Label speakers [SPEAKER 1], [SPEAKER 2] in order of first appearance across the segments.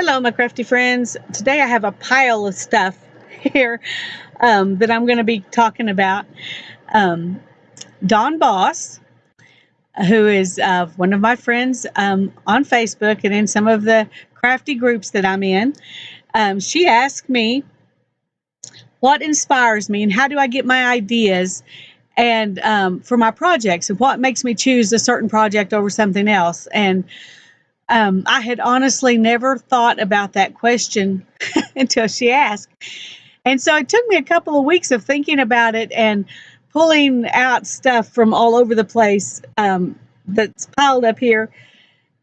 [SPEAKER 1] Hello, my crafty friends. Today I have a pile of stuff here that I'm going to be talking about. Um, Dawn Boss, who is one of my friends on Facebook and in some of the crafty groups that I'm in, she asked me what inspires me and how do I get my ideas and for my projects and what makes me choose a certain project over something else. And I had honestly never thought about that question until she asked. And so it took me a couple of weeks of thinking about it and pulling out stuff from all over the place that's piled up here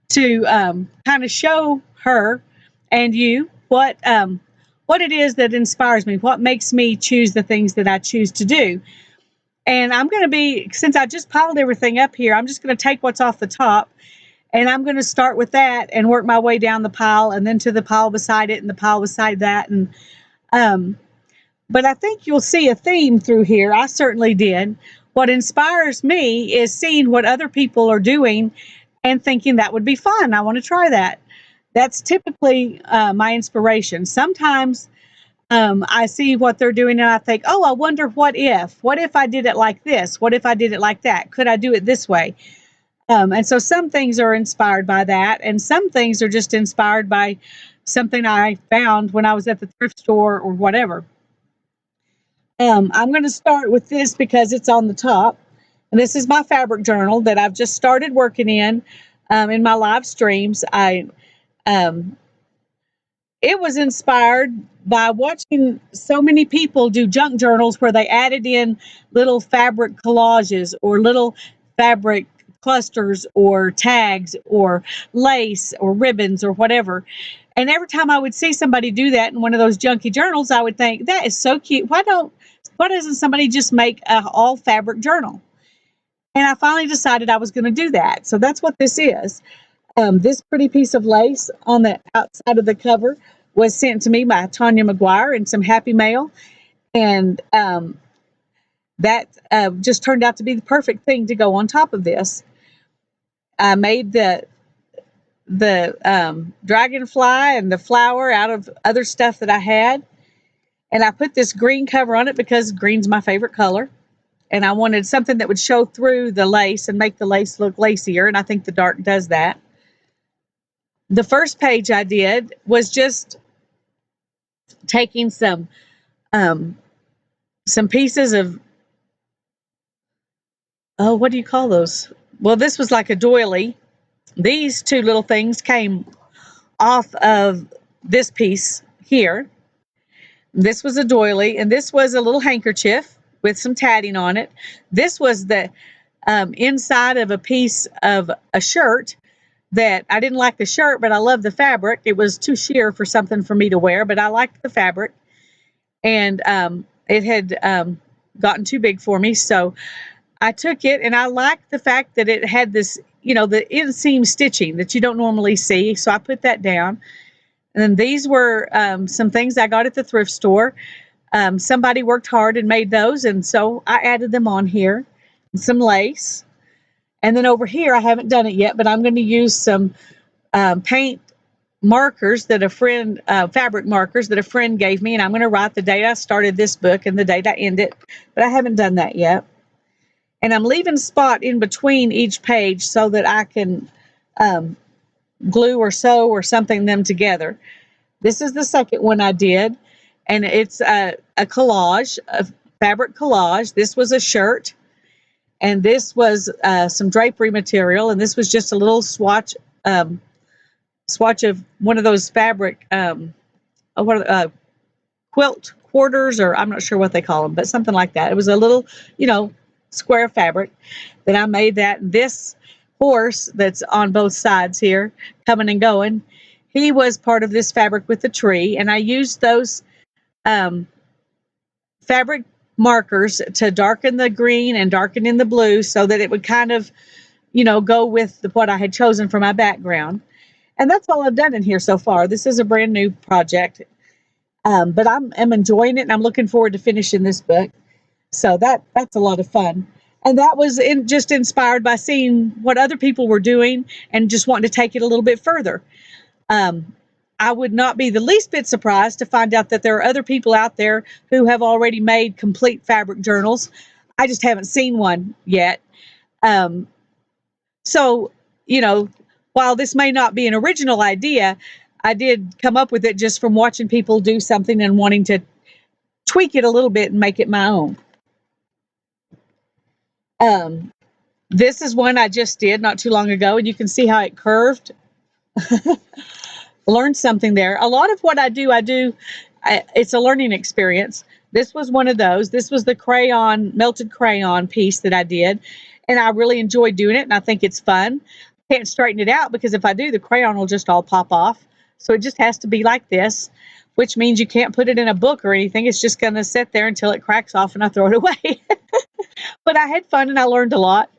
[SPEAKER 1] to kind of show her and you what it is that inspires me, what makes me choose the things that I choose to do. And I'm going to be, since I just piled everything up here, I'm just going to take what's off the top and I'm going to start with that and work my way down the pile and then to the pile beside it and the pile beside that. And but I think you'll see a theme through here. I certainly did. What inspires me is seeing what other people are doing and thinking that would be fun. I want to try that. That's typically my inspiration. Sometimes I see what they're doing and I think, oh, I wonder what if? What if I did it like this? What if I did it like that? Could I do it this way? And so some things are inspired by that, and some things are just inspired by something I found when I was at the thrift store or whatever. I'm going to start with this because it's on the top. And this is my fabric journal that I've just started working in my live streams. Um, it was inspired by watching so many people do junk journals where they added in little fabric collages or little fabric clusters or tags or lace or ribbons or whatever. And every time I would see somebody do that in one of those junky journals, I would think, that is so cute. Why doesn't somebody just make a all fabric journal? And I finally decided I was going to do that. So that's what this is. This pretty piece of lace on the outside of the cover was sent to me by Tanya McGuire in some happy mail. And that just turned out to be the perfect thing to go on top of this. I made the dragonfly and the flower out of other stuff that I had. And I put this green cover on it because green's my favorite color. And I wanted something that would show through the lace and make the lace look lacier. And I think the dark does that. The first page I did was just taking some pieces of, oh, what do you call those? Well, this was like a doily. These two little things came off of this piece here. This was a doily, and this was a little handkerchief with some tatting on it. This was the inside of a piece of a shirt that I didn't like the shirt, but I loved the fabric. It was too sheer for something for me to wear, but I liked the fabric. And it had gotten too big for me, so I took it, and I liked the fact that it had this, the inseam stitching that you don't normally see, so I put that down. And then these were some things I got at the thrift store. Somebody worked hard and made those, and so I added them on here. Some lace. And then over here, I haven't done it yet, but I'm going to use some paint markers that fabric markers that a friend gave me, and I'm going to write the date I started this book and the date I end it, but I haven't done that yet. And I'm leaving a spot in between each page so that I can glue or sew or something them together. This is the second one I did, and it's a collage, a fabric collage. This was a shirt, and this was some drapery material, and this was just a little swatch of one of those fabric quilt quarters, or I'm not sure what they call them, but something like that. It was a little, square fabric that I made that. This horse that's on both sides here, coming and going, he was part of this fabric with the tree, and I used those fabric markers to darken the green and darken in the blue so that it would kind of, go with what I had chosen for my background. And that's all I've done in here so far. This is a brand new project, but I'm enjoying it, and I'm looking forward to finishing this book. So that's a lot of fun. And that was just inspired by seeing what other people were doing and just wanting to take it a little bit further. I would not be the least bit surprised to find out that there are other people out there who have already made complete fabric journals. I just haven't seen one yet. Um, so, you know, while this may not be an original idea, I did come up with it just from watching people do something and wanting to tweak it a little bit and make it my own. This is one I just did not too long ago, and you can see how it curved. Learned something there. A lot of what I do, it's a learning experience. This was one of those. This was the melted crayon piece that I did, and I really enjoyed doing it, and I think it's fun. Can't straighten it out because if I do, the crayon will just all pop off. So it just has to be like this, which means you can't put it in a book or anything. It's just going to sit there until it cracks off and I throw it away. But I had fun and I learned a lot.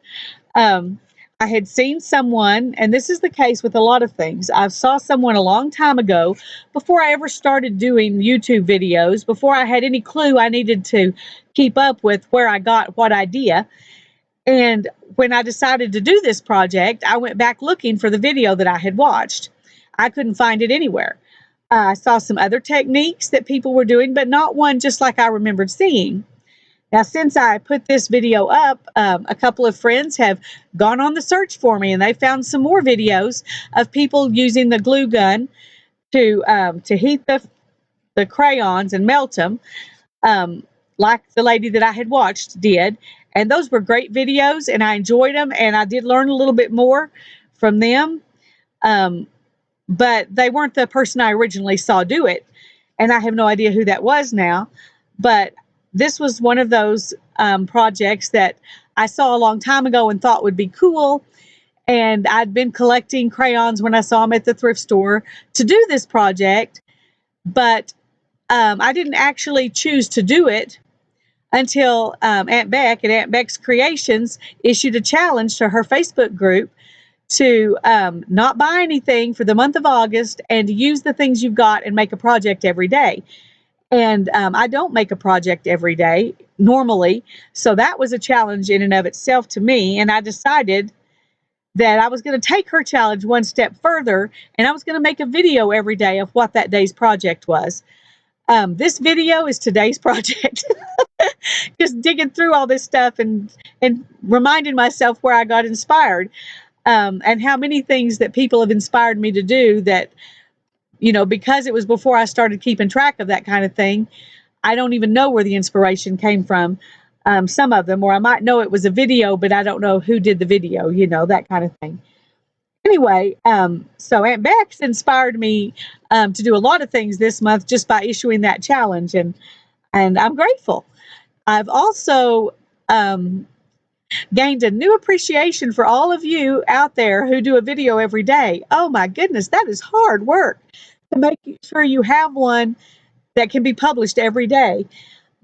[SPEAKER 1] I had seen someone, and this is the case with a lot of things. I saw someone a long time ago, before I ever started doing YouTube videos, before I had any clue I needed to keep up with where I got what idea. And when I decided to do this project, I went back looking for the video that I had watched. I couldn't find it anywhere. I saw some other techniques that people were doing, but not one just like I remembered seeing. Now, since I put this video up, a couple of friends have gone on the search for me, and they found some more videos of people using the glue gun to heat the crayons and melt them, like the lady that I had watched did. And those were great videos, and I enjoyed them, and I did learn a little bit more from them. But they weren't the person I originally saw do it, and I have no idea who that was now. But this was one of those projects that I saw a long time ago and thought would be cool. And I'd been collecting crayons when I saw them at the thrift store to do this project, but I didn't actually choose to do it until Aunt Beck at Aunt Beck's Creations issued a challenge to her Facebook group to not buy anything for the month of August and to use the things you've got and make a project every day. And I don't make a project every day normally. So that was a challenge in and of itself to me. And I decided that I was going to take her challenge one step further, and I was going to make a video every day of what that day's project was. This video is today's project. Just digging through all this stuff and reminding myself where I got inspired, and how many things that people have inspired me to do that, because it was before I started keeping track of that kind of thing, I don't even know where the inspiration came from. Some of them, or I might know it was a video, but I don't know who did the video, that kind of thing. Anyway, so Aunt Bex inspired me to do a lot of things this month just by issuing that challenge, and I'm grateful. I've also gained a new appreciation for all of you out there who do a video every day. Oh my goodness, that is hard work to make sure you have one that can be published every day,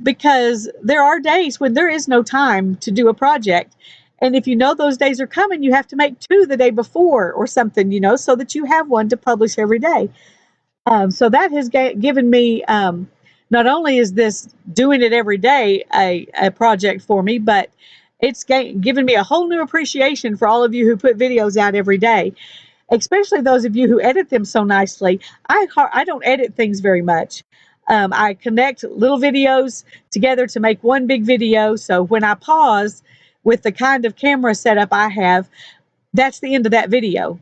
[SPEAKER 1] because there are days when there is no time to do a project. And if you know those days are coming, you have to make 2 the day before or something, so that you have one to publish every day. So that has given me, not only is this doing it every day a project for me, but it's given me a whole new appreciation for all of you who put videos out every day, especially those of you who edit them so nicely. I don't edit things very much. I connect little videos together to make one big video. So when I pause with the kind of camera setup I have, that's the end of that video.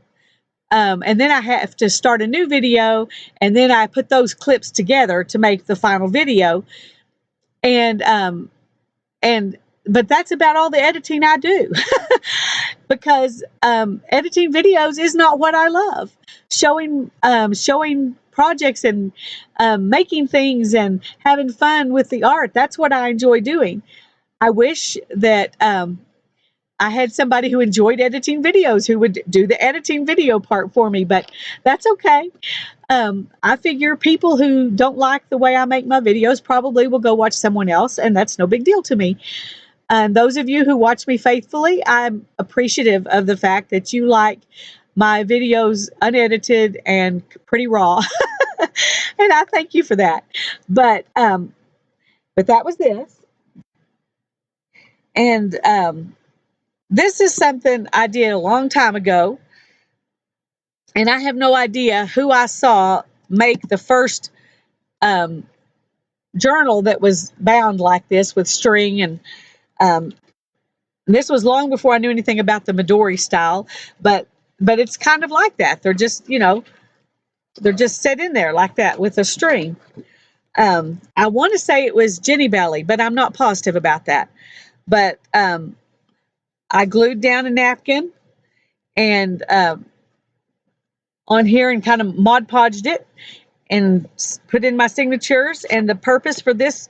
[SPEAKER 1] And then I have to start a new video, and then I put those clips together to make the final video. But that's about all the editing I do. Because editing videos is not what I love. Showing projects and making things and having fun with the art, that's what I enjoy doing. I wish that I had somebody who enjoyed editing videos who would do the editing video part for me, but that's okay. I figure people who don't like the way I make my videos probably will go watch someone else, and that's no big deal to me. And those of you who watch me faithfully, I'm appreciative of the fact that you like my videos unedited and pretty raw. And I thank you for that. But that was this. And this is something I did a long time ago. And I have no idea who I saw make the first um, journal that was bound like this with string, and um, this was long before I knew anything about the Midori style, but it's kind of like that. They're just, they're just set in there like that with a string. I want to say it was Jenny Belly, but I'm not positive about that. But I glued down a napkin and on here and kind of Mod Podged it and put in my signatures. And the purpose for this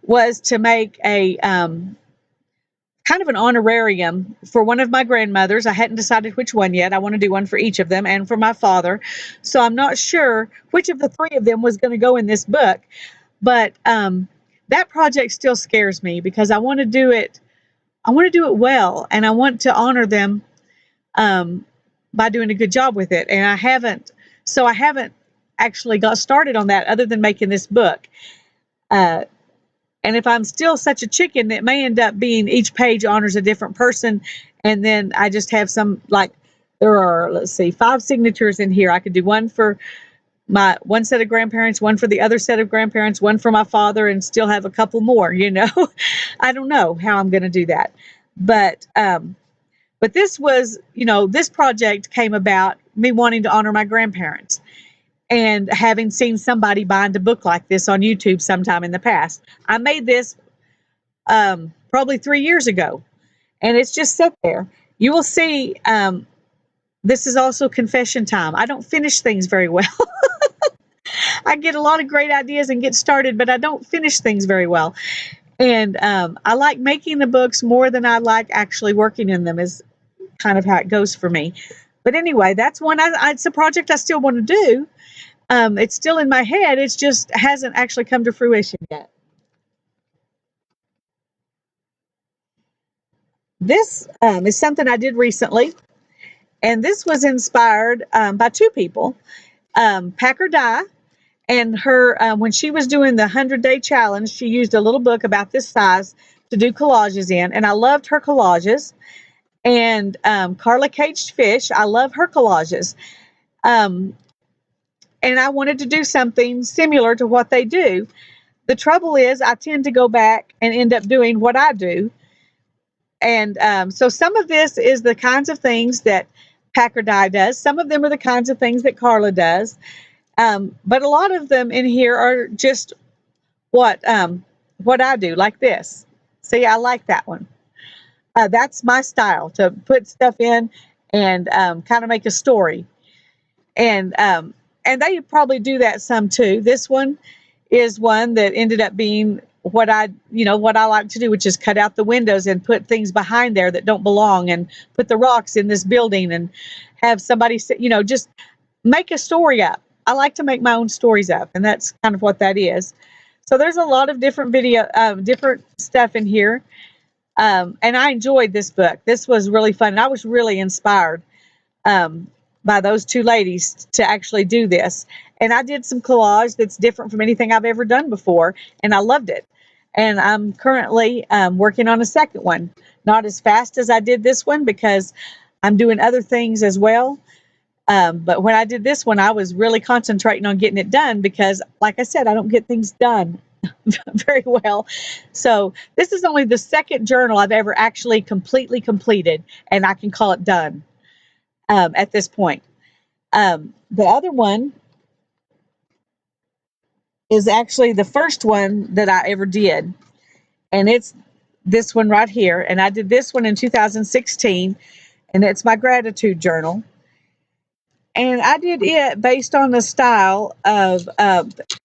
[SPEAKER 1] was to make a kind of an honorarium for one of my grandmothers. I hadn't decided which one yet. I want to do one for each of them and for my father. So I'm not sure which of the three of them was going to go in this book. But that project still scares me because I want to do it. I want to do it well, and I want to honor them by doing a good job with it. And I haven't. So I haven't actually got started on that other than making this book. And if I'm still such a chicken, it may end up being each page honors a different person. And then I just have some, like, there are, let's see, 5 signatures in here. I could do one for my one set of grandparents, one for the other set of grandparents, one for my father, and still have a couple more, I don't know how I'm going to do that. But this was, this project came about me wanting to honor my grandparents and having seen somebody bind a book like this on YouTube sometime in the past. I made this probably 3 years ago, and it's just set there. You will see, this is also confession time. I don't finish things very well. I get a lot of great ideas and get started, but I don't finish things very well. And I like making the books more than I like actually working in them, is kind of how it goes for me. But anyway, that's one. It's a project I still want to do. It's still in my head. It just hasn't actually come to fruition yet. This is something I did recently, and this was inspired by 2 people. Packer Dye, and her, when she was doing the 100-day challenge, she used a little book about this size to do collages in, and I loved her collages. And Carla Caged Fish, I love her collages. And I wanted to do something similar to what they do. The trouble is, I tend to go back and end up doing what I do. And so some of this is the kinds of things that Packer Dye does. Some of them are the kinds of things that Carla does. But a lot of them in here are just what I do, like this. See, I like that one. That's my style, to put stuff in and kind of make a story. And they probably do that some too. This one is one that ended up being what I like to do, which is cut out the windows and put things behind there that don't belong, and put the rocks in this building and have somebody say, just make a story up. I like to make my own stories up, and that's kind of what that is. So there's a lot of different different stuff in here. And I enjoyed this book. This was really fun. And I was really inspired by those 2 ladies to actually do this. And I did some collage that's different from anything I've ever done before, and I loved it. And I'm currently working on a second one. Not as fast as I did this one because I'm doing other things as well. But when I did this one, I was really concentrating on getting it done because, like I said, I don't get things done very well. So this is only the second journal I've ever actually completely completed, and I can call it done at this point. The other one is actually the first one that I ever did, and it's this one right here. And I did this one in 2016, and it's my gratitude journal. And I did it based on the style of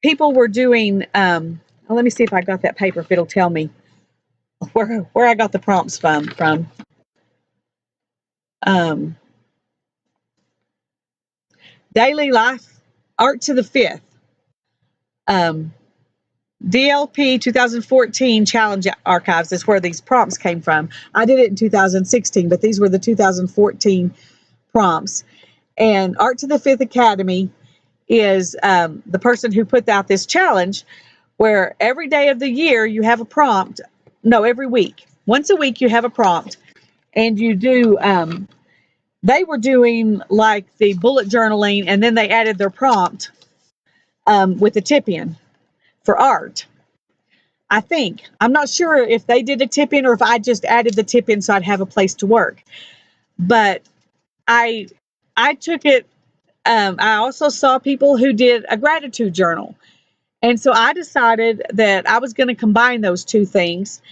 [SPEAKER 1] people were doing. Well, let me see if I got that paper, if it'll tell me where I got the prompts from. Daily Life, Art to the Fifth. DLP 2014 Challenge Archives is where these prompts came from. I did it in 2016, but these were the 2014 prompts. And Art to the Fifth Academy is the person who put out this challenge, where every day of the year you have a prompt. No, every week. Once a week you have a prompt, and you do. They were doing like the bullet journaling, and then they added their prompt with a tip-in for art. I think. I'm not sure if they did a tip-in or if I just added the tip-in so I'd have a place to work. But I I took it. I also saw people who did a gratitude journal. And so I decided that I was going to combine those two things.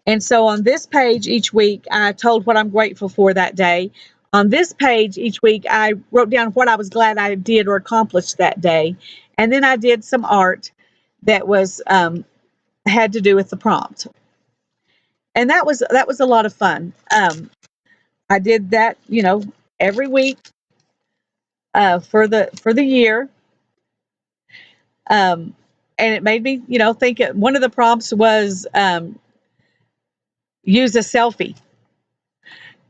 [SPEAKER 1] And so on this page each week, I told what I'm grateful for that day. On this page each week, I wrote down what I was glad I did or accomplished that day. And then I did some art that was had to do with the prompt. And that was a lot of fun. I did that, every week for the year. Um, and it made me, think. One of the prompts was use a selfie,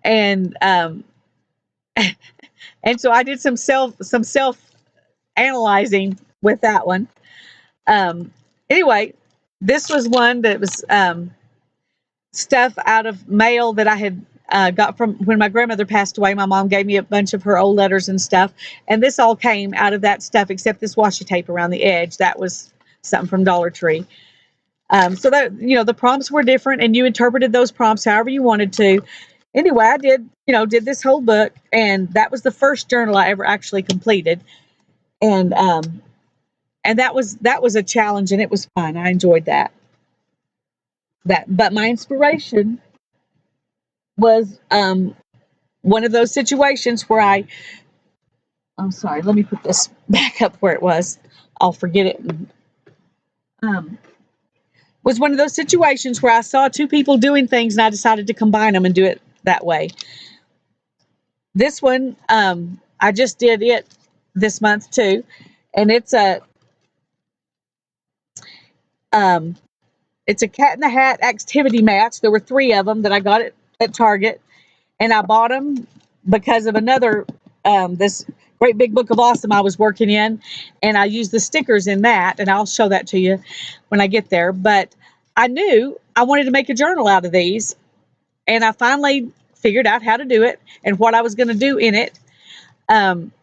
[SPEAKER 1] and and so I did some self analyzing with that one. Um, anyway, this was one that was stuff out of mail that I had got from when my grandmother passed away. My mom gave me a bunch of her old letters and stuff, and this all came out of that stuff, except this washi tape around the edge. That was something from Dollar Tree. So that the prompts were different, and you interpreted those prompts however you wanted to. Anyway, I did this whole book, and that was the first journal I ever actually completed, and that was a challenge, and it was fun. I enjoyed but my inspiration was one of those situations where I'm sorry, let me put this back up where it was. I'll forget it. Um, was one of those situations where I saw two people doing things and I decided to combine them and do it that way. This one, I just did it this month too, and um, it's a cat in the hat activity match. There were three of them that I got at Target, and I bought them because of another this great big book of awesome I was working in, and I used the stickers in that, and I'll show that to you when I get there. But I knew I wanted to make a journal out of these, and I finally figured out how to do it and what I was going to do in it. Um,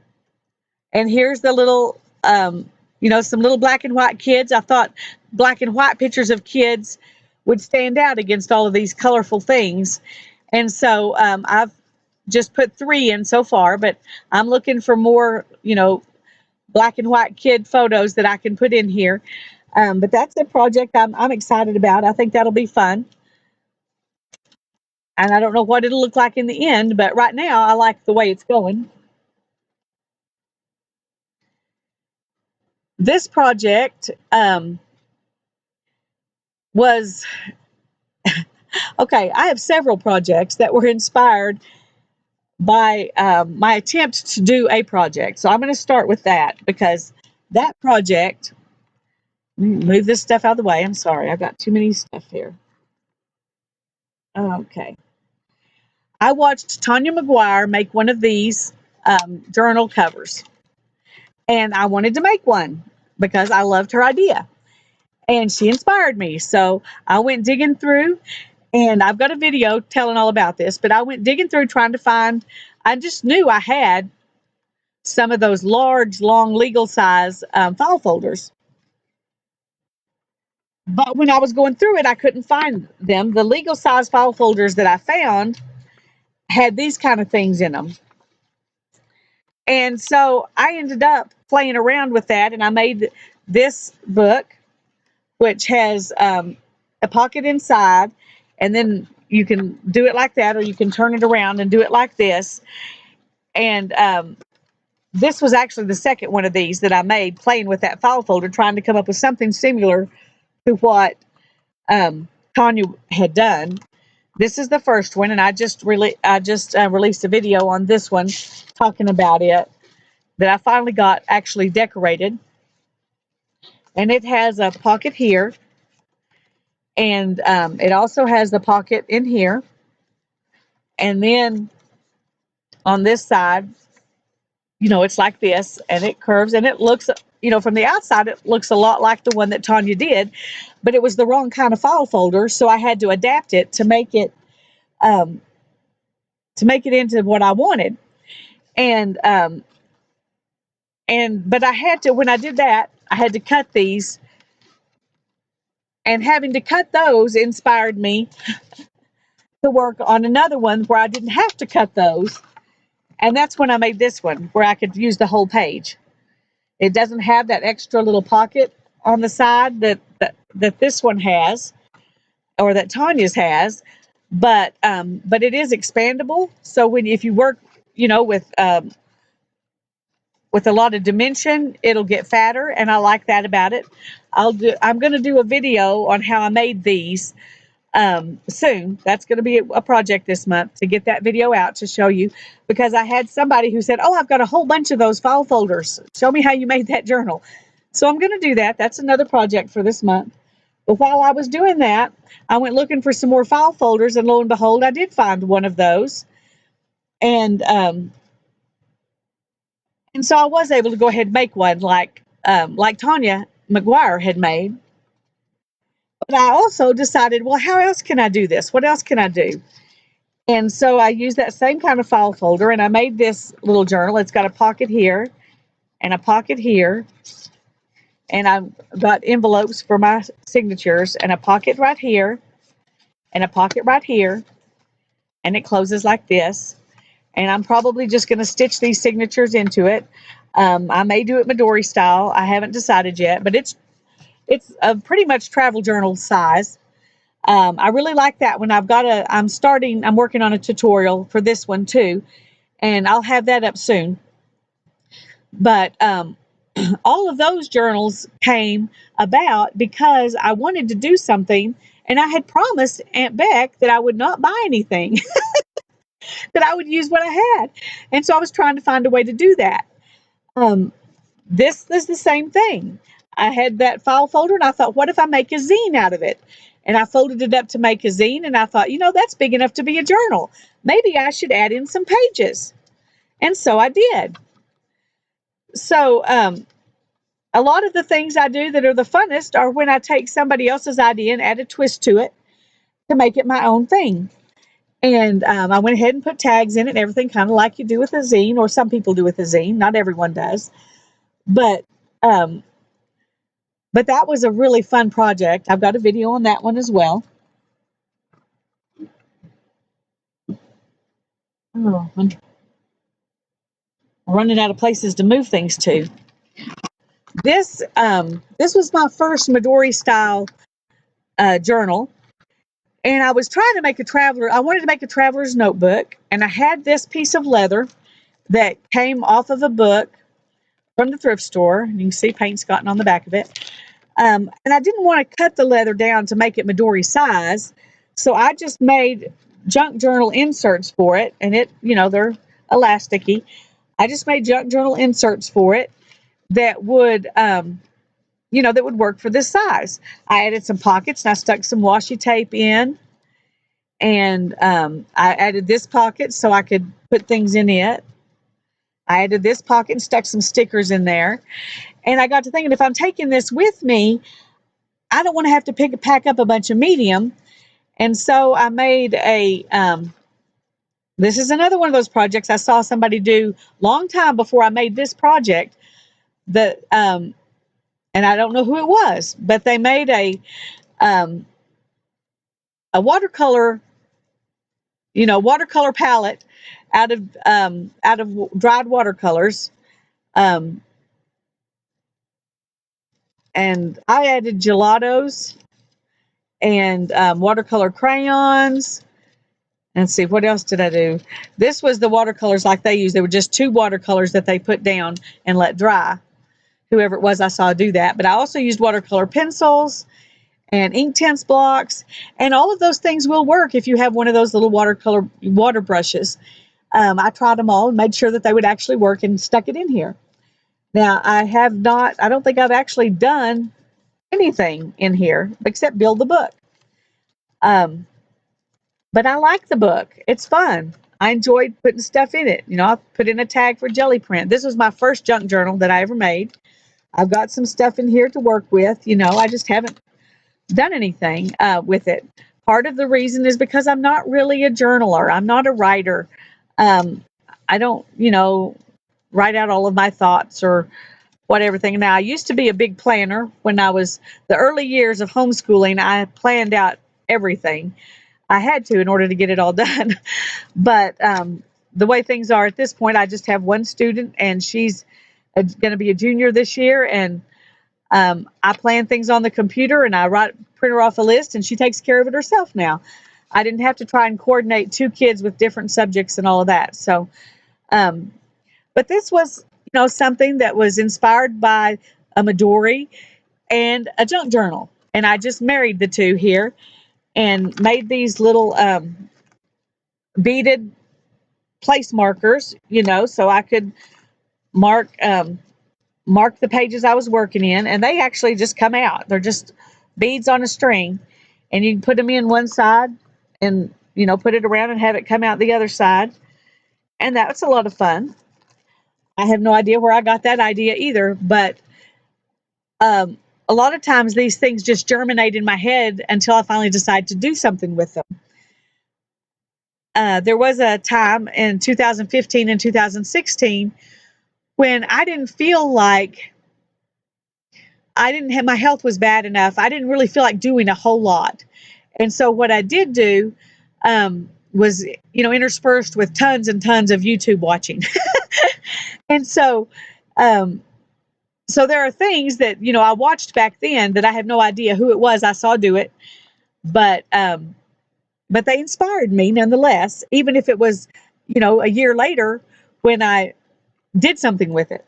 [SPEAKER 1] and here's the little, some little black and white kids. I thought black and white pictures of kids would stand out against all of these colorful things. And so I've just put three in so far, but I'm looking for more, black and white kid photos that I can put in here. But that's a project I'm excited about. I think that'll be fun. And I don't know what it'll look like in the end, but right now I like the way it's going. This project was okay. I have several projects that were inspired by my attempt to do a project. So I'm going to start with that because that project, move this stuff out of the way. I'm sorry. I've got too many stuff here. Okay. I watched Tanya McGuire make one of these journal covers, and I wanted to make one because I loved her idea and she inspired me. So I went digging through, and I've got a video telling all about this, but I went digging through trying to find, I just knew I had some of those large, long, legal size file folders. But when I was going through it, I couldn't find them. The legal size file folders that I found had these kind of things in them. And so I ended up playing around with that, and I made this book, which has a pocket inside, and then you can do it like that, or you can turn it around and do it like this. And this was actually the second one of these that I made, playing with that file folder, trying to come up with something similar to what Tanya had done. This is the first one, and I just released a video on this one talking about it that I finally got actually decorated. And it has a pocket here, and it also has the pocket in here. And then on this side, it's like this, and it curves, and it looks, from the outside, it looks a lot like the one that Tanya did, but it was the wrong kind of file folder, so I had to adapt it um, to make it into what I wanted. And but I had to, when I did that, I had to cut these, and having to cut those inspired me to work on another one where I didn't have to cut those. And that's when I made this one, where I could use the whole page. It doesn't have that extra little pocket on the side that this one has, or that Tanya's has, but it is expandable. So if you work, with a lot of dimension, it'll get fatter, and I like that about it. I'm going to do a video on how I made these soon. That's going to be a project this month, to get that video out to show you, because I had somebody who said, "Oh, I've got a whole bunch of those file folders. Show me how you made that journal." So I'm going to do that. That's another project for this month. But while I was doing that, I went looking for some more file folders, and lo and behold, I did find one of those. And so I was able to go ahead and make one like Tanya McGuire had made. But I also decided, well, how else can I do this? What else can I do? And so I used that same kind of file folder, and I made this little journal. It's got a pocket here and a pocket here. And I've got envelopes for my signatures, and a pocket right here and a pocket right here. And it closes like this. And I'm probably just going to stitch these signatures into it. I may do it Midori style. I haven't decided yet, but it's a pretty much travel journal size. I really like that one. I'm working on a tutorial for this one too, and I'll have that up soon. But all of those journals came about because I wanted to do something, and I had promised Aunt Beck that I would not buy anything, that I would use what I had. And so I was trying to find a way to do that. This is the same thing. I had that file folder, and I thought, what if I make a zine out of it? And I folded it up to make a zine, and I thought, that's big enough to be a journal. Maybe I should add in some pages. And so I did. So a lot of the things I do that are the funnest are when I take somebody else's idea and add a twist to it to make it my own thing. And I went ahead and put tags in it and everything, kind of like you do with a zine, or some people do with a zine. Not everyone does. But that was a really fun project. I've got a video on that one as well. Oh, I'm running out of places to move things to. This was my first Midori style journal, and I was trying to make I wanted to make a traveler's notebook, and I had this piece of leather that came off of a book from the thrift store. You can see paint's gotten on the back of it. And I didn't want to cut the leather down to make it Midori size, so I just made junk journal inserts for it, and they're elasticy. I just made junk journal inserts for it that would work for this size. I added some pockets, and I stuck some washi tape in, and I added this pocket so I could put things in it. I added this pocket and stuck some stickers in there. And I got to thinking, if I'm taking this with me, I don't want to have to pack up a bunch of medium. And so I made this is another one of those projects I saw somebody do long time before I made this project. And I don't know who it was, but they made a watercolor palette out of dried watercolors. And I added gelatos and watercolor crayons. And see, what else did I do? This was the watercolors like they use. They were just 2 watercolors that they put down and let dry. Whoever it was I saw do that. But I also used watercolor pencils and Inktense blocks. And all of those things will work if you have one of those little water brushes. I tried them all and made sure that they would actually work and stuck it in here. Now, I don't think I've actually done anything in here except build the book. But I like the book. It's fun. I enjoyed putting stuff in it. I put in a tag for jelly print. This was my first junk journal that I ever made. I've got some stuff in here to work with. I just haven't done anything with it. Part of the reason is because I'm not really a journaler. I'm not a writer. I don't, write out all of my thoughts or what everything. Now, I used to be a big planner when I was the early years of homeschooling. I planned out everything. I had to in order to get it all done. But the way things are at this point, I just have one student, and she's going to be a junior this year. And I plan things on the computer, and I print her off a list, and she takes care of it herself now. I didn't have to try and coordinate two kids with different subjects and all of that. So, but this was, something that was inspired by a Midori and a junk journal. And I just married the two here and made these little beaded place markers, so I could mark mark the pages I was working in, and they actually just come out. They're just beads on a string, and you can put them in one side and put it around and have it come out the other side, and that's a lot of fun. I have no idea where I got that idea either, but a lot of times these things just germinate in my head until I finally decide to do something with them. There was a time in 2015 and 2016 when I didn't feel like my health was bad enough. I didn't really feel like doing a whole lot. And so what I did do was, interspersed with tons and tons of YouTube watching. And so, so there are things that, I watched back then that I have no idea who it was I saw do it, but they inspired me nonetheless, even if it was, a year later when I did something with it.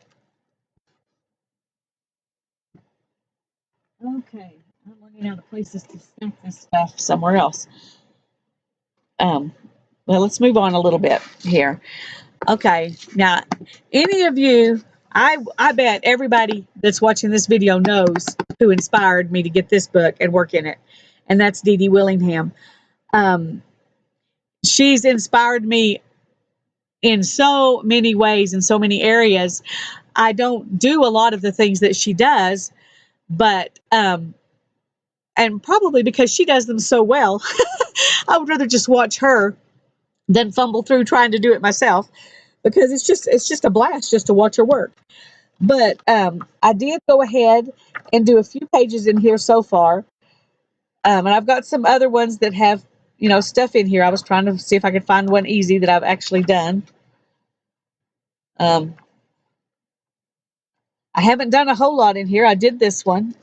[SPEAKER 1] Okay, I'm running out of places to stack this stuff somewhere else. Well, let's move on a little bit here. Okay, now, any of you, I bet everybody that's watching this video knows who inspired me to get this book and work in it, and that's Dee Dee Willingham. She's inspired me in so many ways, in so many areas. I don't do a lot of the things that she does, but and probably because she does them so well, I would rather just watch her than fumble through trying to do it myself, because it's just a blast just to watch her work. But I did go ahead and do a few pages in here so far, and I've got some other ones that have stuff in here. I was trying to see if I could find one easy that I've actually done. I haven't done a whole lot in here. I did this one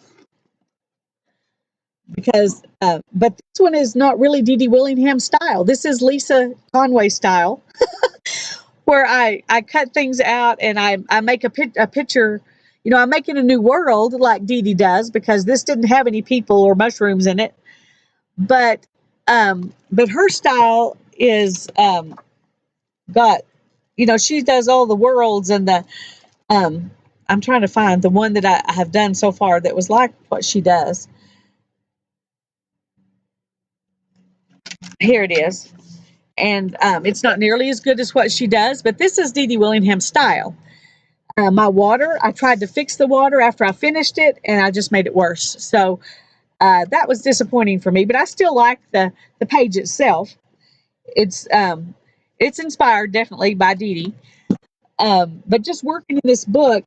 [SPEAKER 1] because, but this one is not really Dee Dee Willingham style. This is Lisa Conway style, where I cut things out and I make a picture. I'm making a new world like Dee Dee does, because this didn't have any people or mushrooms in it. But her style is got, she does all the worlds and the I'm trying to find the one that I have done so far that was like what she does. Here it is. And it's not nearly as good as what she does, but this is Dee Dee Willingham style. My water, I tried to fix the water after I finished it, and I just made it worse. So that was disappointing for me, but I still like the page itself. It's inspired definitely by Dee Dee. But just working in this book,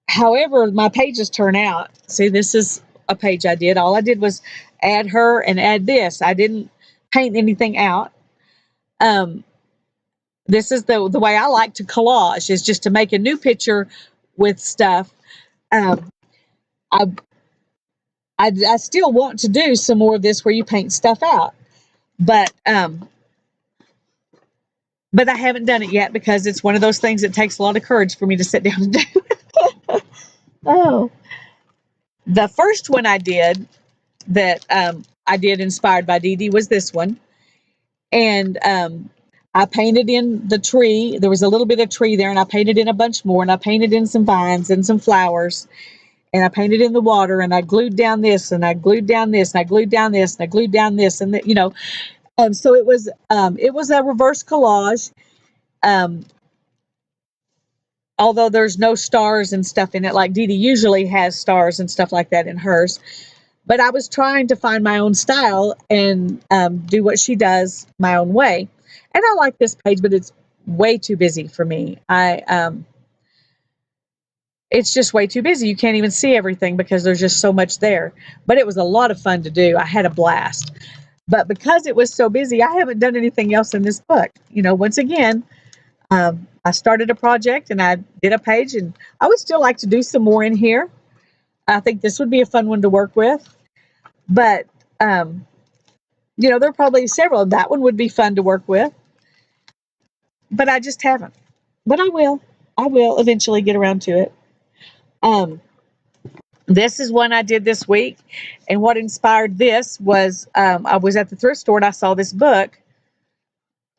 [SPEAKER 1] however my pages turn out, see, this is a page I did. All I did was add her and add this. I didn't paint anything out. This is the way I like to collage, is just to make a new picture with stuff. I still want to do some more of this where you paint stuff out, but I haven't done it yet because it's one of those things that takes a lot of courage for me to sit down and do. Oh, the first one I did that I did inspired by Dee Dee was this one, and I painted in the tree. There was a little bit of tree there, and I painted in a bunch more, and I painted in some vines and some flowers, and I painted in the water, and I glued down this, and I glued down this, and I glued down this, and I glued down this, and so it was a reverse collage. Although there's no stars and stuff in it, like Dee Dee usually has stars and stuff like that in hers. But I was trying to find my own style and do what she does my own way. And I like this page, but it's way too busy for me. it's just way too busy. You can't even see everything because there's just so much there. But it was a lot of fun to do. I had a blast. But because it was so busy, I haven't done anything else in this book. Once again, I started a project and I did a page, and I would still like to do some more in here. I think this would be a fun one to work with. But, there are probably several. That one would be fun to work with. But I just haven't. But I will. I will eventually get around to it. Um, this is one I did this week. And what inspired this was I was at the thrift store and I saw this book.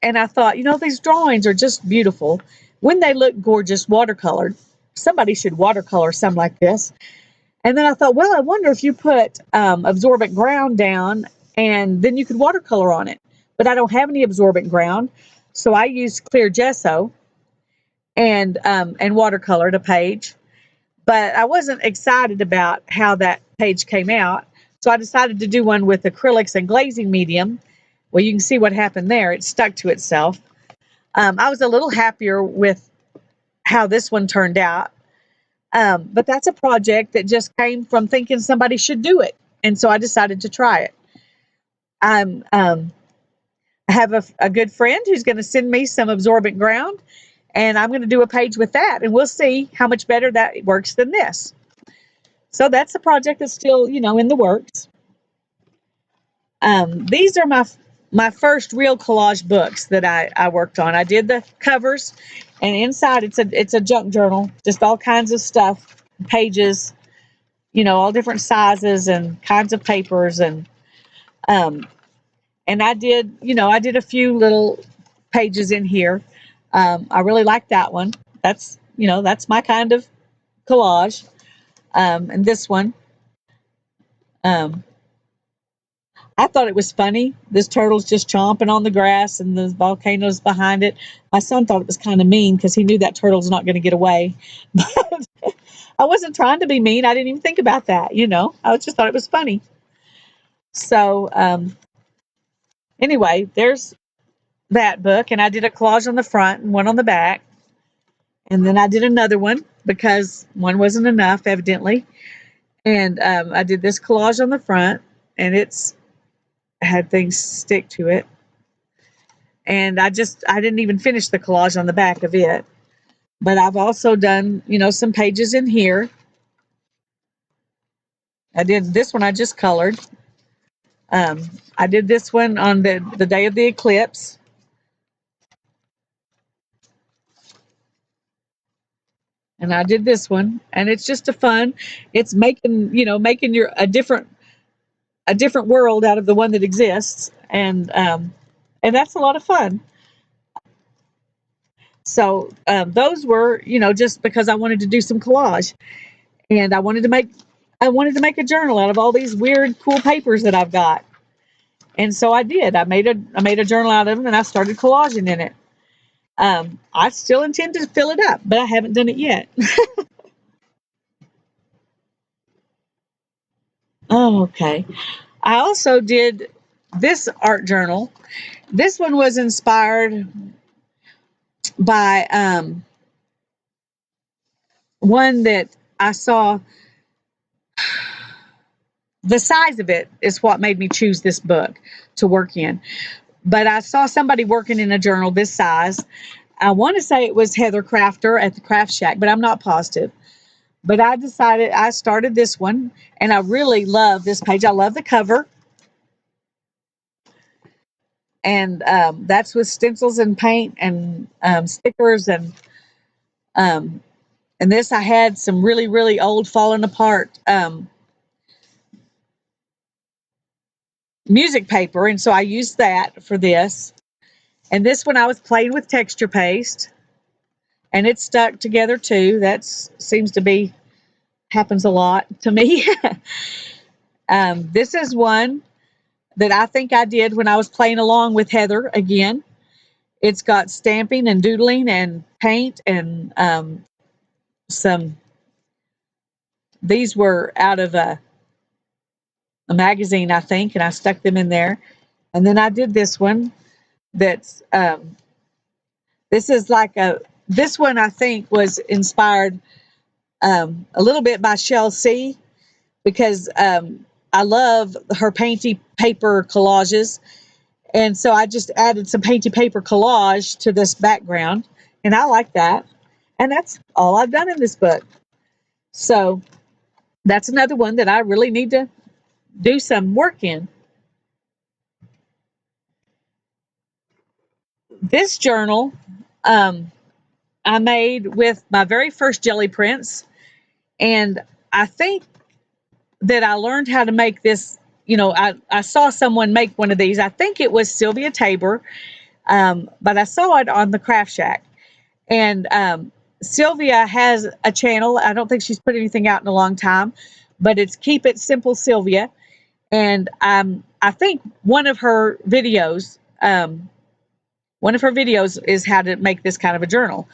[SPEAKER 1] And I thought, these drawings are just beautiful. When they look gorgeous, watercolored, somebody should watercolor something like this. And then I thought, well, I wonder if you put absorbent ground down and then you could watercolor on it. But I don't have any absorbent ground. So I used clear gesso and watercolored a page. But I wasn't excited about how that page came out. So I decided to do one with acrylics and glazing medium. Well, you can see what happened there. It stuck to itself. I was a little happier with how this one turned out. But that's a project that just came from thinking somebody should do it. And so I decided to try it. I have a good friend who's going to send me some absorbent ground, and I'm going to do a page with that, and we'll see how much better that works than this. So that's a project that's still, in the works. These are my first real collage books that I worked on. I did the covers, and inside it's a junk journal, just all kinds of stuff, pages, all different sizes and kinds of papers, and I did a few little pages in here. I really like that one. That's my kind of collage. And this one, um, I thought it was funny. This turtle's just chomping on the grass and the volcano's behind it. My son thought it was kind of mean because he knew that turtle's not going to get away. But I wasn't trying to be mean. I didn't even think about that, I just thought it was funny. So, anyway, there's that book, and I did a collage on the front and one on the back. And then I did another one because one wasn't enough, evidently. And I did this collage on the front, and it's had things stick to it. And I didn't even finish the collage on the back of it. But I've also done, some pages in here. I did this one I just colored. I did this one on the day of the eclipse. And I did this one, and it's just a fun. It's making your a different world out of the one that exists, and that's a lot of fun. So those were, just because I wanted to do some collage, and I wanted to make a journal out of all these weird, cool papers that I've got, and so I did. I made a journal out of them, and I started collaging in it. I still intend to fill it up, but I haven't done it yet. Oh, okay. I also did this art journal. This one was inspired by one that I saw. The size of it is what made me choose this book to work in. But I saw somebody working in a journal this size. I want to say it was Heather Crafter at the Craft Shack, but I'm not positive. But I started this one, and I really love this page. I love the cover. And that's with stencils and paint and stickers. Um, and this, I had some really, really old, fallen apart music paper. And so I used that for this. And this one I was playing with texture paste, and it stuck together too. That seems to be happens a lot to me. This is one that I think I did when I was playing along with Heather again. It's got stamping and doodling and paint and some. These were out of a magazine, I think, and I stuck them in there. And then I did this one. That's this is like a this one I think was inspired a little bit by Shell C, because I love her painty paper collages. And so I just added some painty paper collage to this background, and I like that. And that's all I've done in this book. So that's another one that I really need to do some work in. This journal um, I made with my very first jelly prints, and I think that I learned how to make this. I saw someone make one of these. I think it was Sylvia Tabor, but I saw it on the Craft Shack. And Sylvia has a channel. I don't think she's put anything out in a long time, but it's Keep It Simple Sylvia. And I think one of her videos is how to make this kind of a journal.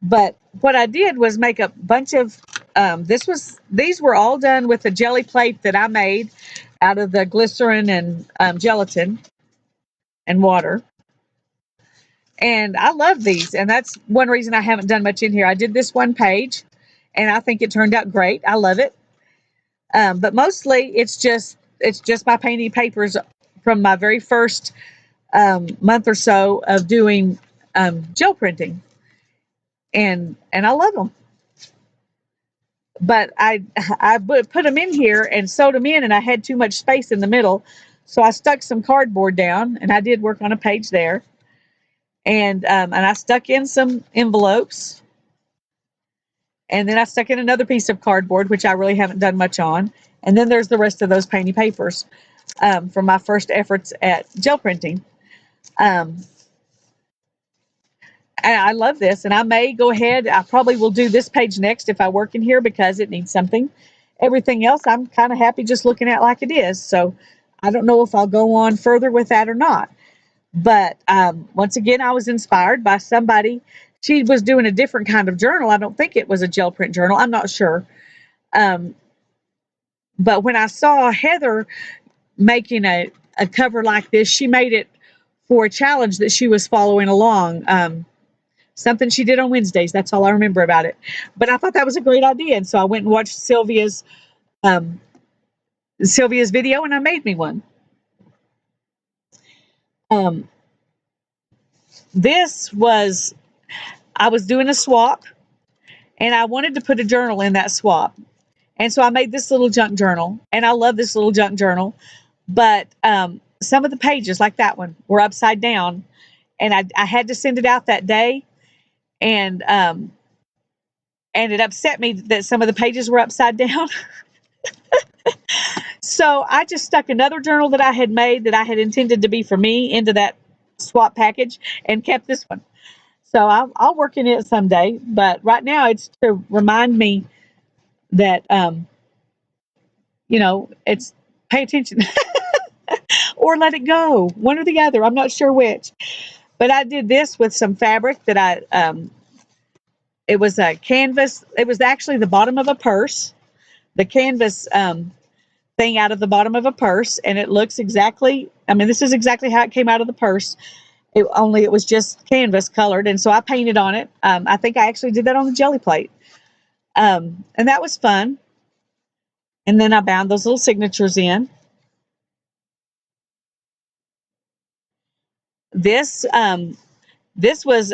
[SPEAKER 1] But what I did was make a bunch of these were all done with a jelly plate that I made out of the glycerin and gelatin and water. And I love these, and that's one reason I haven't done much in here. I did this one page, and I think it turned out great. I love it. But mostly, it's just my painting papers from my very first month or so of doing gel printing, and I love them. But I put them in here and sewed them in, and I had too much space in the middle, so I stuck some cardboard down, and I did work on a page there, and I stuck in some envelopes, and then I stuck in another piece of cardboard, which I really haven't done much on, and then there's the rest of those painty papers from my first efforts at gel printing. Um, I love this, and I may go ahead. I probably will do this page next if I work in here because it needs something. Everything else, I'm kind of happy just looking at like it is. So I don't know if I'll go on further with that or not. But once again, I was inspired by somebody. She was doing a different kind of journal. I don't think it was a gel print journal. I'm not sure. Um, but when I saw Heather making a cover like this, she made it for a challenge that she was following along. Something she did on Wednesdays. That's all I remember about it. But I thought that was a great idea, and so I went and watched um, Sylvia's video, and I made me one. Um, this was I was doing a swap, and I wanted to put a journal in that swap, and so I made this little junk journal, and I love this little junk journal. But some of the pages, like that one, were upside down, and I had to send it out that day, and and it upset me that some of the pages were upside down. So I just stuck another journal that I had made that I had intended to be for me into that swap package and kept this one. So I'll work in it someday. But right now it's to remind me that, it's pay attention or let it go, one or the other. I'm not sure which. But I did this with some fabric that it was a canvas. It was actually the bottom of a purse, the canvas thing out of the bottom of a purse, and it looks exactly, I mean, this is exactly how it came out of the purse. Only it was just canvas colored, and so I painted on it. I think I actually did that on the jelly plate, and that was fun. And then I bound those little signatures in. This this was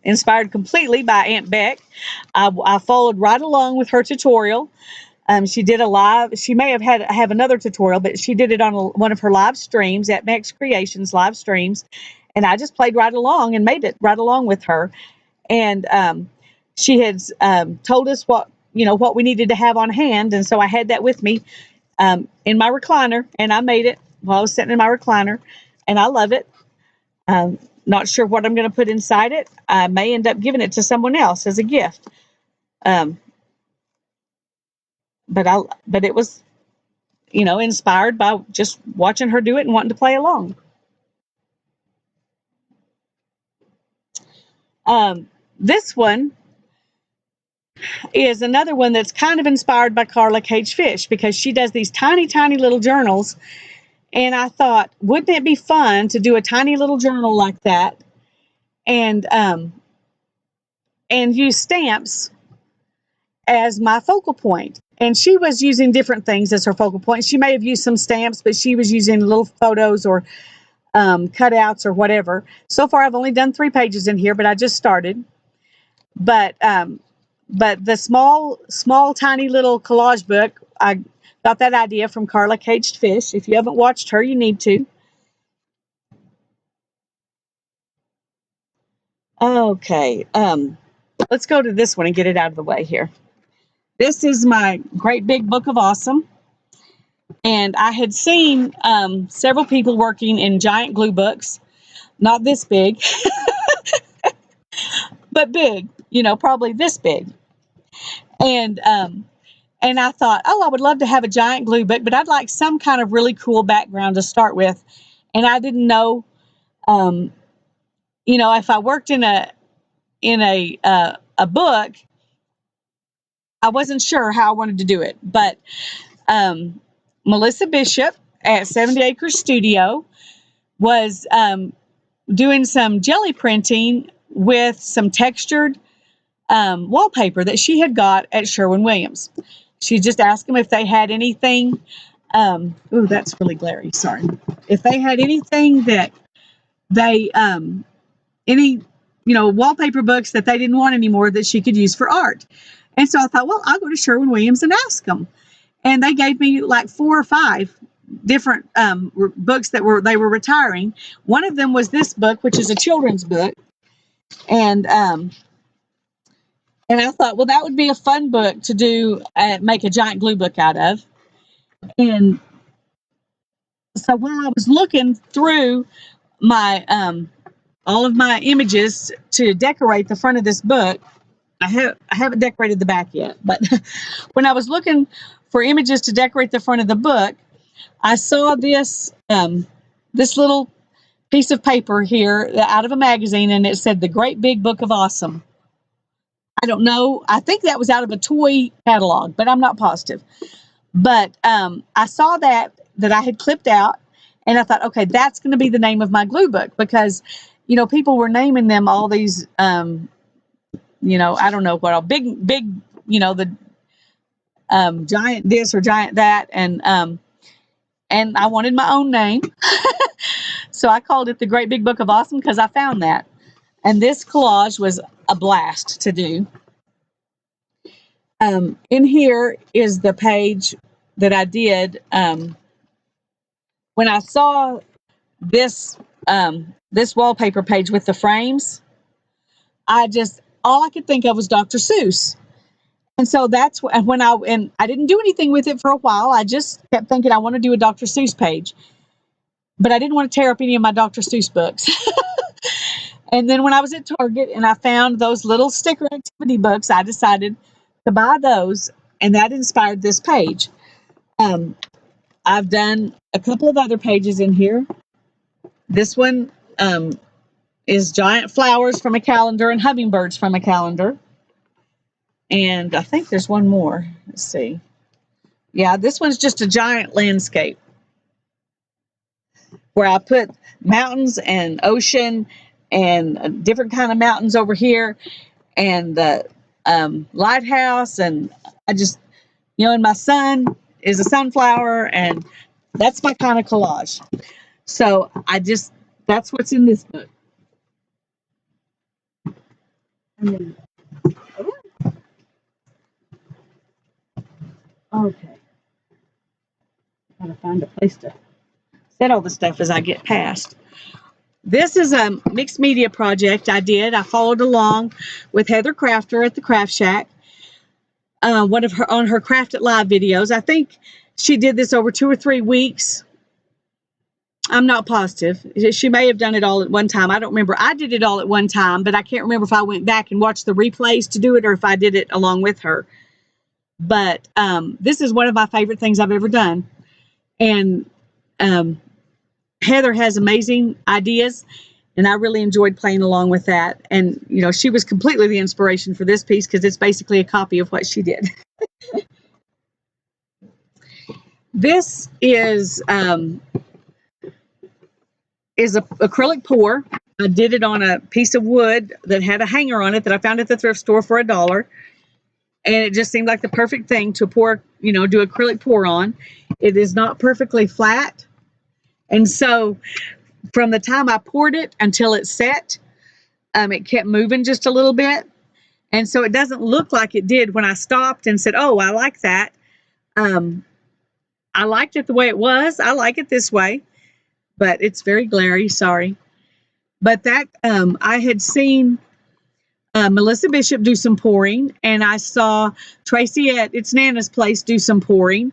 [SPEAKER 1] inspired completely by Aunt Beck. I followed right along with her tutorial. She did a live. She may have another tutorial, but she did it on one of her live streams at Max Creations live streams, and I just played right along and made it right along with her. And she had told us what we needed to have on hand, and so I had that with me in my recliner, and I made it while I was sitting in my recliner, and I love it. Not sure what I'm going to put inside it. I may end up giving it to someone else as a gift. Um, but it was inspired by just watching her do it and wanting to play along. This one is another one that's kind of inspired by Carla Cage Fish because she does these tiny, tiny little journals. And I thought, wouldn't it be fun to do a tiny little journal like that and use stamps as my focal point. And she was using different things as her focal point. She may have used some stamps, but she was using little photos or cutouts or whatever. So far, I've only done 3 pages in here, but I just started. But the small, tiny little collage book, I got that idea from Carla Caged Fish. If you haven't watched her, you need to. Okay, let's go to this one and get it out of the way here. This is my great big book of awesome. And I had seen several people working in giant glue books, not this big, but big, probably this big. And I thought, oh, I would love to have a giant glue book, but I'd like some kind of really cool background to start with. And I didn't know, if I worked in a book, I wasn't sure how I wanted to do it. But Melissa Bishop at 70 Acres Studio was doing some jelly printing with some textured wallpaper that she had got at Sherwin-Williams. She just asked them if they had anything. Ooh, that's really glary. Sorry. If they had anything that they, any, wallpaper books that they didn't want anymore that she could use for art. And so I thought, well, I'll go to Sherwin-Williams and ask them. And they gave me like 4 or 5 different books that they were retiring. One of them was this book, which is a children's book. And I thought, well, that would be a fun book to do, make a giant glue book out of. And so while I was looking through my all of my images to decorate the front of this book, I haven't decorated the back yet, but when I was looking for images to decorate the front of the book, I saw this this little piece of paper here out of a magazine, and it said The Great Big Book of Awesome. I don't know. I think that was out of a toy catalog, but I'm not positive. But I saw that I had clipped out, and I thought, okay, that's going to be the name of my glue book, because, people were naming them all these, I don't know what all, big, the giant this or giant that, and I wanted my own name. So I called it The Great Big Book of Awesome because I found that. And this collage was a blast to do. In here is the page that I did when I saw this this wallpaper page with the frames. All I could think of was Dr. Seuss. And so that's when I didn't do anything with it for a while. I just kept thinking I want to do a Dr. Seuss page. But I didn't want to tear up any of my Dr. Seuss books. And then when I was at Target and I found those little sticker activity books, I decided to buy those, and that inspired this page. I've done a couple of other pages in here. This one is giant flowers from a calendar and hummingbirds from a calendar. And I think there's one more. Let's see. Yeah, this one's just a giant landscape where I put mountains and ocean and a different kind of mountains over here, and the lighthouse, and I just, and my sun is a sunflower, and that's my kind of collage. So that's what's in this book. And then, okay. Gotta find a place to set all the stuff as I get past. This is a mixed media project I did. I followed along with Heather Crafter at the Craft Shack. One of her on her Craft It Live videos. I think she did this over 2 or 3 weeks. I'm not positive. She may have done it all at one time. I don't remember. I did it all at one time, but I can't remember if I went back and watched the replays to do it or if I did it along with her. But this is one of my favorite things I've ever done. And Heather has amazing ideas, and I really enjoyed playing along with that. And, she was completely the inspiration for this piece because it's basically a copy of what she did. This is acrylic pour. I did it on a piece of wood that had a hanger on it that I found at the thrift store for $1. and it just seemed like the perfect thing to pour, do acrylic pour on. It is not perfectly flat. And so from the time I poured it until it set, it kept moving just a little bit. And so it doesn't look like it did when I stopped and said, oh, I like that. I liked it the way it was. I like it this way, but it's very glary. Sorry. But that I had seen Melissa Bishop do some pouring, and I saw Tracy at It's Nana's Place do some pouring.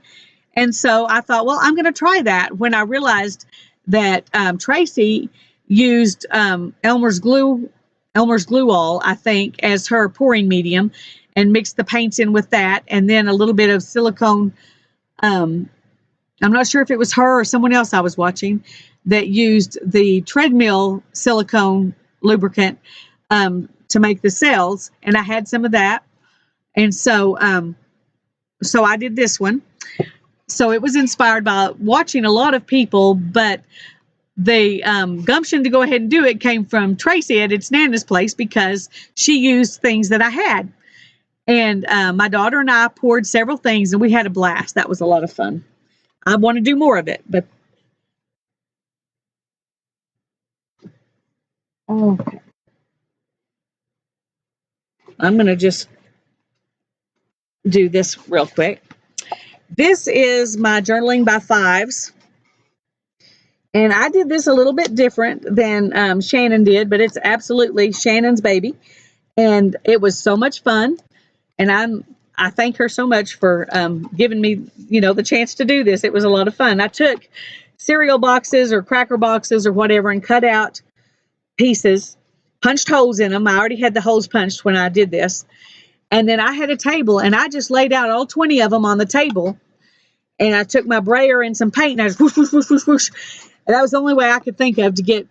[SPEAKER 1] And so I thought, well, I'm going to try that when I realized that Tracy used Elmer's glue all, I think, as her pouring medium and mixed the paints in with that, and then a little bit of silicone. I'm not sure if it was her or someone else I was watching that used the treadmill silicone lubricant to make the cells, and I had some of that. And so I did this one. So it was inspired by watching a lot of people, but the gumption to go ahead and do it came from Tracy at It's Nana's Place because she used things that I had. And my daughter and I poured several things, and we had a blast. That was a lot of fun. I want to do more of it, but okay. I'm going to just do this real quick. This is my journaling by fives. And I did this a little bit different than Shannon did, but it's absolutely Shannon's baby. And it was so much fun. And I thank her so much for giving me, the chance to do this. It was a lot of fun. I took cereal boxes or cracker boxes or whatever and cut out pieces, punched holes in them. I already had the holes punched when I did this. And then I had a table, and I just laid out all 20 of them on the table. And I took my brayer and some paint, and I just whoosh, whoosh, whoosh, whoosh, whoosh. And that was the only way I could think of to get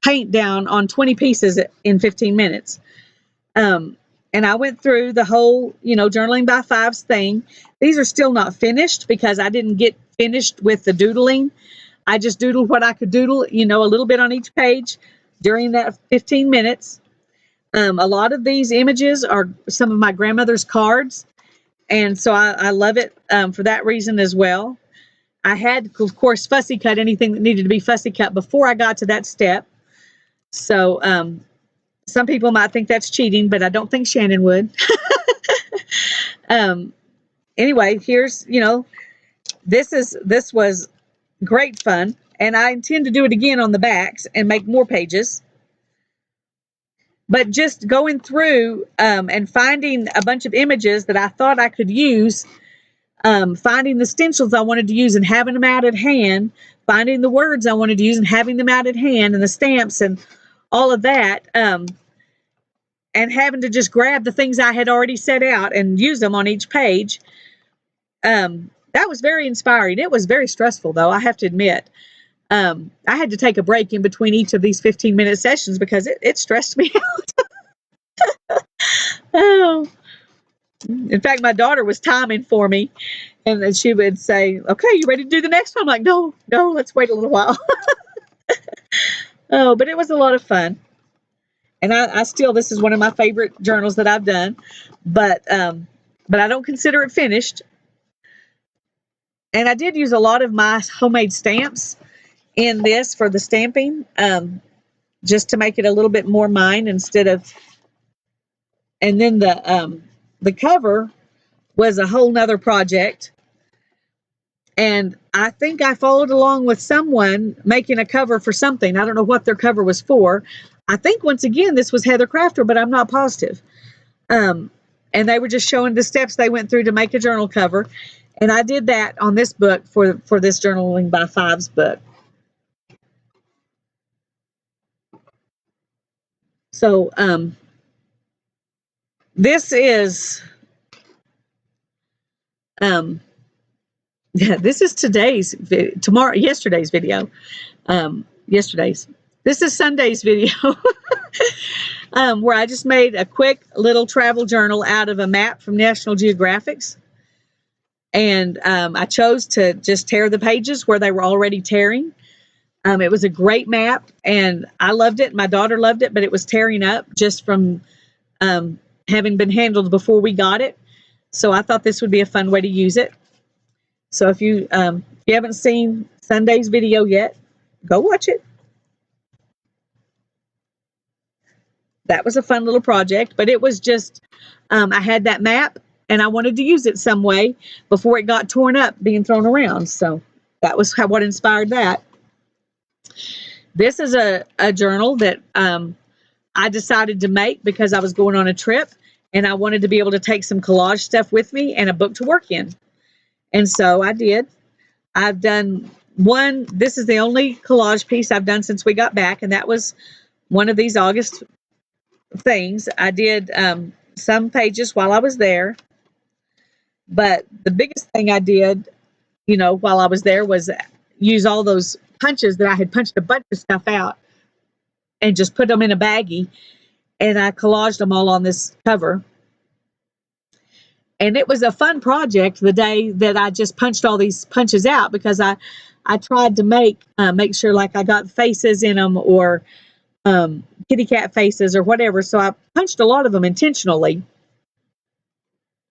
[SPEAKER 1] paint down on 20 pieces in 15 minutes. And I went through the whole, journaling by fives thing. These are still not finished because I didn't get finished with the doodling. I just doodled what I could doodle, a little bit on each page during that 15 minutes. A lot of these images are some of my grandmother's cards. And so I love it for that reason as well. I had, of course, fussy cut anything that needed to be fussy cut before I got to that step. So some people might think that's cheating, but I don't think Shannon would. Anyway, here's, this was great fun. And I intend to do it again on the backs and make more pages. But just going through and finding a bunch of images that I thought I could use, finding the stencils I wanted to use and having them out at hand, finding the words I wanted to use and having them out at hand, and the stamps and all of that, and having to just grab the things I had already set out and use them on each page. That was very inspiring. It was very stressful, though, I have to admit. I had to take a break in between each of these 15-minute sessions because it stressed me out. Oh. In fact, my daughter was timing for me, and then she would say, okay, you ready to do the next one? I'm like, no, let's wait a little while. Oh, but it was a lot of fun. And I still, this is one of my favorite journals that I've done, but I don't consider it finished. And I did use a lot of my homemade stamps in this for the stamping, just to make it a little bit more mine instead of, and then the cover was a whole nother project. And I think I followed along with someone making a cover for something. I don't know what their cover was for. I think once again, this was Heather Crafter, but I'm not positive. And they were just showing the steps they went through to make a journal cover. And I did that on this book for this Journaling by Fives book. So this is this is yesterday's video. This is Sunday's video, where I just made a quick little travel journal out of a map from National Geographic's. And I chose to just tear the pages where they were already tearing. It was a great map, and I loved it. My daughter loved it, but it was tearing up just from having been handled before we got it. So I thought this would be a fun way to use it. So if you haven't seen Sunday's video yet, go watch it. That was a fun little project, but it was just, I had that map and I wanted to use it some way before it got torn up being thrown around. So that was what inspired that. This is a journal that I decided to make because I was going on a trip and I wanted to be able to take some collage stuff with me and a book to work in. And so I did. I've done one. This is the only collage piece I've done since we got back, and that was one of these August things. I did some pages while I was there, but the biggest thing I did, while I was there was use all those punches that I had punched a bunch of stuff out and just put them in a baggie, and I collaged them all on this cover. And it was a fun project the day that I just punched all these punches out, because I tried to make sure like I got faces in them, or kitty cat faces or whatever. So I punched a lot of them intentionally.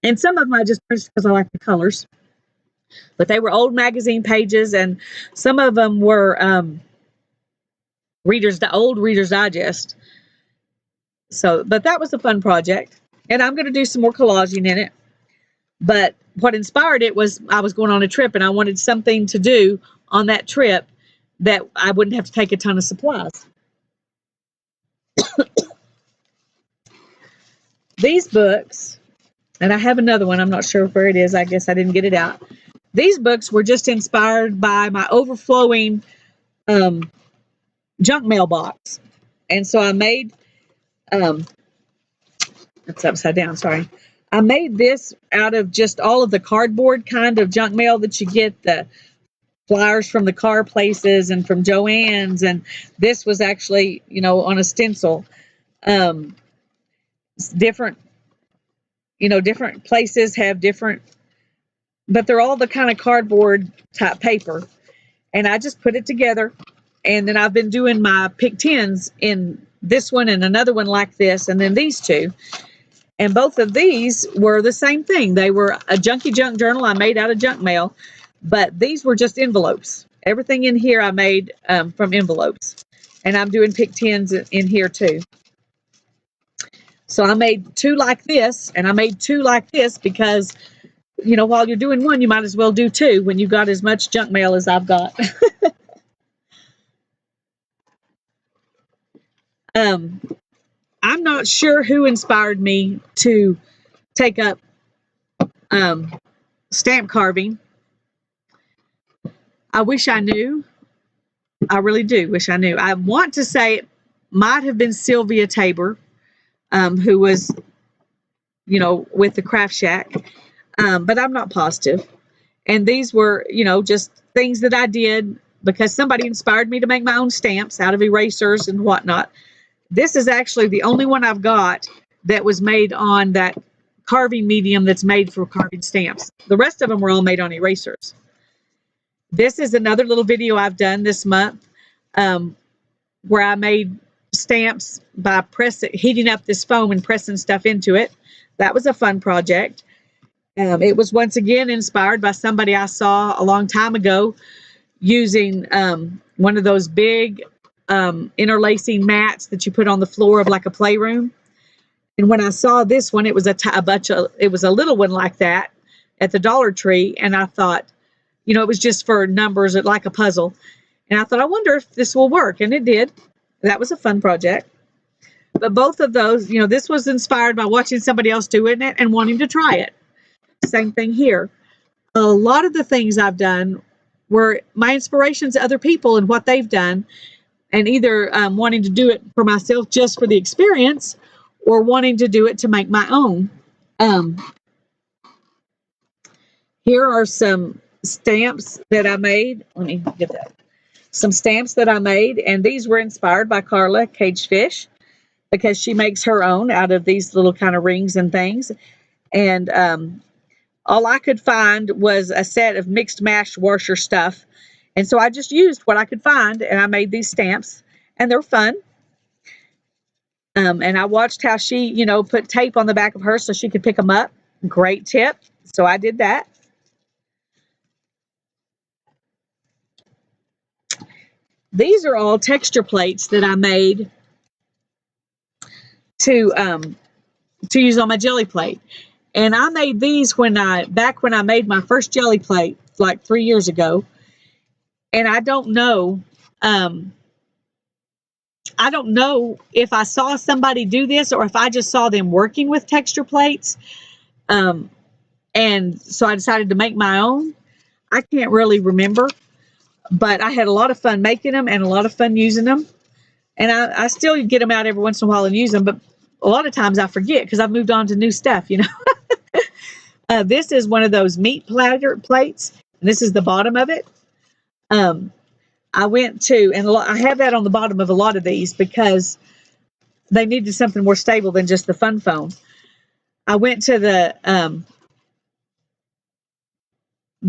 [SPEAKER 1] And some of them I just punched because I like the colors. But they were old magazine pages, and some of them were old Reader's Digest. So, but that was a fun project. And I'm going to do some more collaging in it. But what inspired it was I was going on a trip and I wanted something to do on that trip that I wouldn't have to take a ton of supplies. These books, and I have another one, I'm not sure where it is. I guess I didn't get it out. These books were just inspired by my overflowing junk mail box. And so I made, it's upside down, sorry. I made this out of just all of the cardboard kind of junk mail that you get, the flyers from the car places and from Joann's. And this was actually, on a stencil. Different places have different, but they're all the kind of cardboard type paper. And I just put it together. And then I've been doing my Pick 10s in this one and another one like this, and then these two. And both of these were the same thing. They were a junky junk journal I made out of junk mail, but these were just envelopes. Everything in here I made from envelopes. And I'm doing Pick 10s in here too. So I made two like this, and I made two like this because, while you're doing one, you might as well do two when you've got as much junk mail as I've got. I'm not sure who inspired me to take up stamp carving. I wish I knew. I really do wish I knew. I want to say it might have been Sylvia Tabor, who was, with the Craft Shack, but I'm not positive. And these were, just things that I did because somebody inspired me to make my own stamps out of erasers and whatnot. This is actually the only one I've got that was made on that carving medium that's made for carving stamps. The rest of them were all made on erasers. This is another little video I've done this month where I made stamps by heating up this foam and pressing stuff into it. That was a fun project. It was once again inspired by somebody I saw a long time ago using one of those big interlacing mats that you put on the floor of like a playroom. And when I saw this one, it was it was a little one like that at the Dollar Tree, and I thought, it was just for numbers, like a puzzle. And I thought, I wonder if this will work, and it did. That was a fun project. But both of those, this was inspired by watching somebody else doing it and wanting to try it. Same thing here. A lot of the things I've done were my inspirations to other people and what they've done, and either wanting to do it for myself just for the experience, or wanting to do it to make my own. Here are some stamps that I made. Let me get that. Some stamps that I made, and these were inspired by Carla Caged Fish, because she makes her own out of these little kind of rings and things. And all I could find was a set of mixed match washer stuff. And so I just used what I could find, and I made these stamps, and they're fun. And I watched how she, put tape on the back of hers so she could pick them up. Great tip. So I did that. These are all texture plates that I made to um, to use on my jelly plate. And I made these back when I made my first jelly plate like 3 years ago. And um, I don't know if I saw somebody do this or if I just saw them working with texture plates. Um, and so I decided to make my own. I can't really remember, but I had a lot of fun making them and a lot of fun using them. And I still get them out every once in a while and use them, but a lot of times I forget because I've moved on to new stuff, you know. This is one of those meat platter plates, and this is the bottom of it. Um, I went to, and I have that on the bottom of a lot of these because they needed something more stable than just the fun foam. I went to the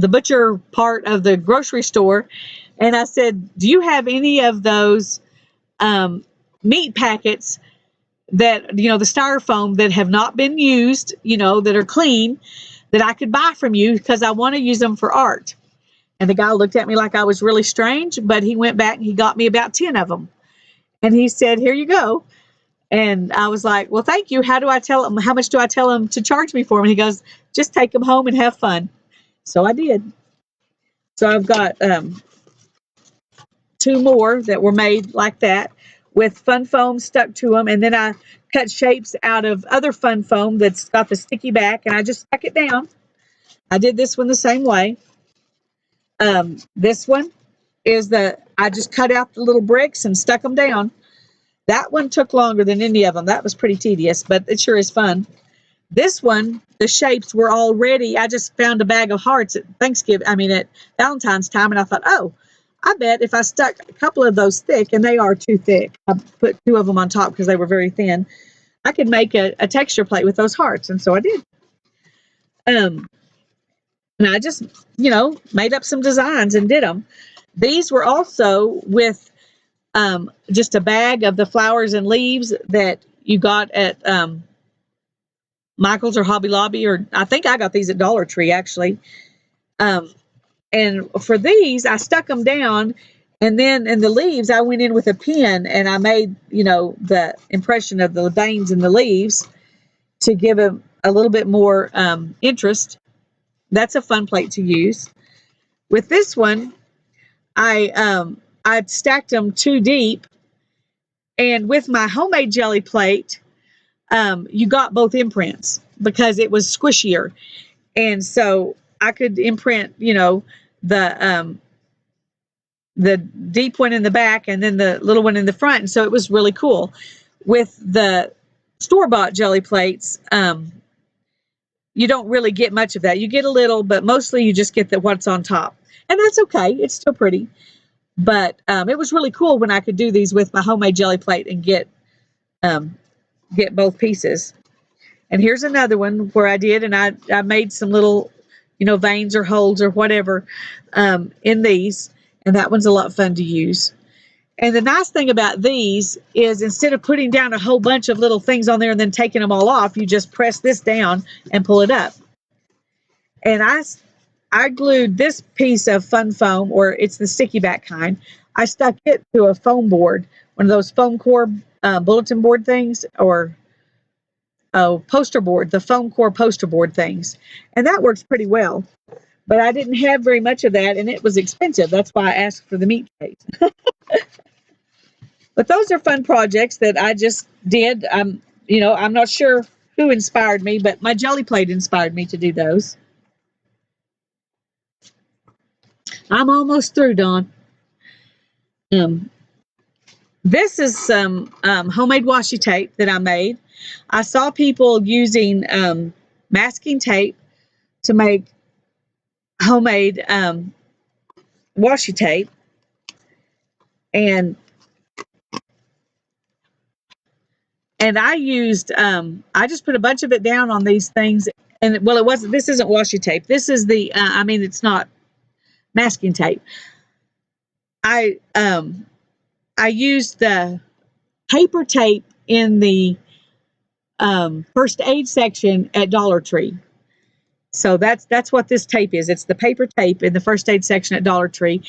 [SPEAKER 1] butcher part of the grocery store, and I said, "Do you have any of those meat packets that the styrofoam that have not been used, that are clean, that I could buy from you because I want to use them for art?" And the guy looked at me like I was really strange, but he went back and he got me about 10 of them. And he said, "Here you go." And I was like, "Well, thank you. How much do I tell him to charge me for them?" And he goes, "Just take them home and have fun." So I did. So I've got two more that were made like that with fun foam stuck to them. And then I cut shapes out of other fun foam that's got the sticky back and I just stuck it down. I did this one the same way. This one I just cut out the little bricks and stuck them down. That one took longer than any of them. That was pretty tedious, but it sure is fun. This one, the shapes were already, I just found a bag of hearts at at Valentine's time, and I thought, oh, I bet if I stuck a couple of those thick, and they are too thick, I put two of them on top because they were very thin, I could make a texture plate with those hearts, and so I did. Um, and I just, made up some designs and did them. These were also with just a bag of the flowers and leaves that you got at Michael's or Hobby Lobby, or I think I got these at Dollar Tree actually. Um, and for these, I stuck them down, and then in the leaves, I went in with a pen and I made, the impression of the veins in the leaves to give them a little bit more interest. That's a fun plate to use. With this one, I stacked them too deep, and with my homemade jelly plate, you got both imprints because it was squishier. And so I could imprint, the the deep one in the back and then the little one in the front. And so it was really cool. With the store-bought jelly plates, you don't really get much of that. You get a little, but mostly you just get what's on top. And that's okay. It's still pretty. But it was really cool when I could do these with my homemade jelly plate and um, get both pieces. And here's another one where I did, and I made some little, veins or holes or whatever in these. And that one's a lot of fun to use. And the nice thing about these is instead of putting down a whole bunch of little things on there and then taking them all off, you just press this down and pull it up. And I glued this piece of fun foam, or it's the sticky back kind. I stuck it to a foam board, one of those foam core bulletin board things, or poster board, the foam core poster board things. And that works pretty well. But I didn't have very much of that, and it was expensive. That's why I asked for the meat plate. But those are fun projects that I just did. I'm not sure who inspired me, but my jelly plate inspired me to do those. I'm almost through, Dawn. Um, this is some homemade washi tape that I made. I saw people using masking tape to make homemade washi tape, and I used I just put a bunch of it down on these things. And well, it wasn't, this isn't washi tape, this is the it's not masking tape. I used the paper tape in the first aid section at Dollar Tree. So that's what this tape is. It's the paper tape in the first aid section at Dollar Tree.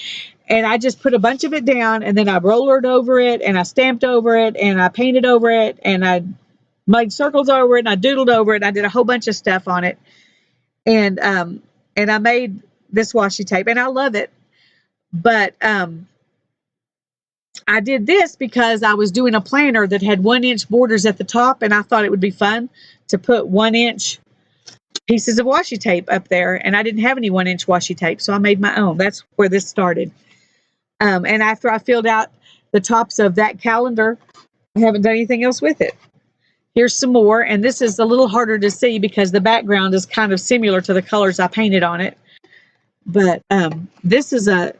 [SPEAKER 1] And I just put a bunch of it down, and then I rollered over it, and I stamped over it, and I painted over it, and I made circles over it, and I doodled over it, and I did a whole bunch of stuff on it. And I made this washi tape, and I love it. But I did this because I was doing a planner that had 1-inch borders at the top, and I thought it would be fun to put 1-inch pieces of washi tape up there, and I didn't have any 1-inch washi tape, so I made my own. That's where this started. And after I filled out the tops of that calendar, I haven't done anything else with it. Here's some more, and this is a little harder to see because the background is kind of similar to the colors I painted on it. But this is a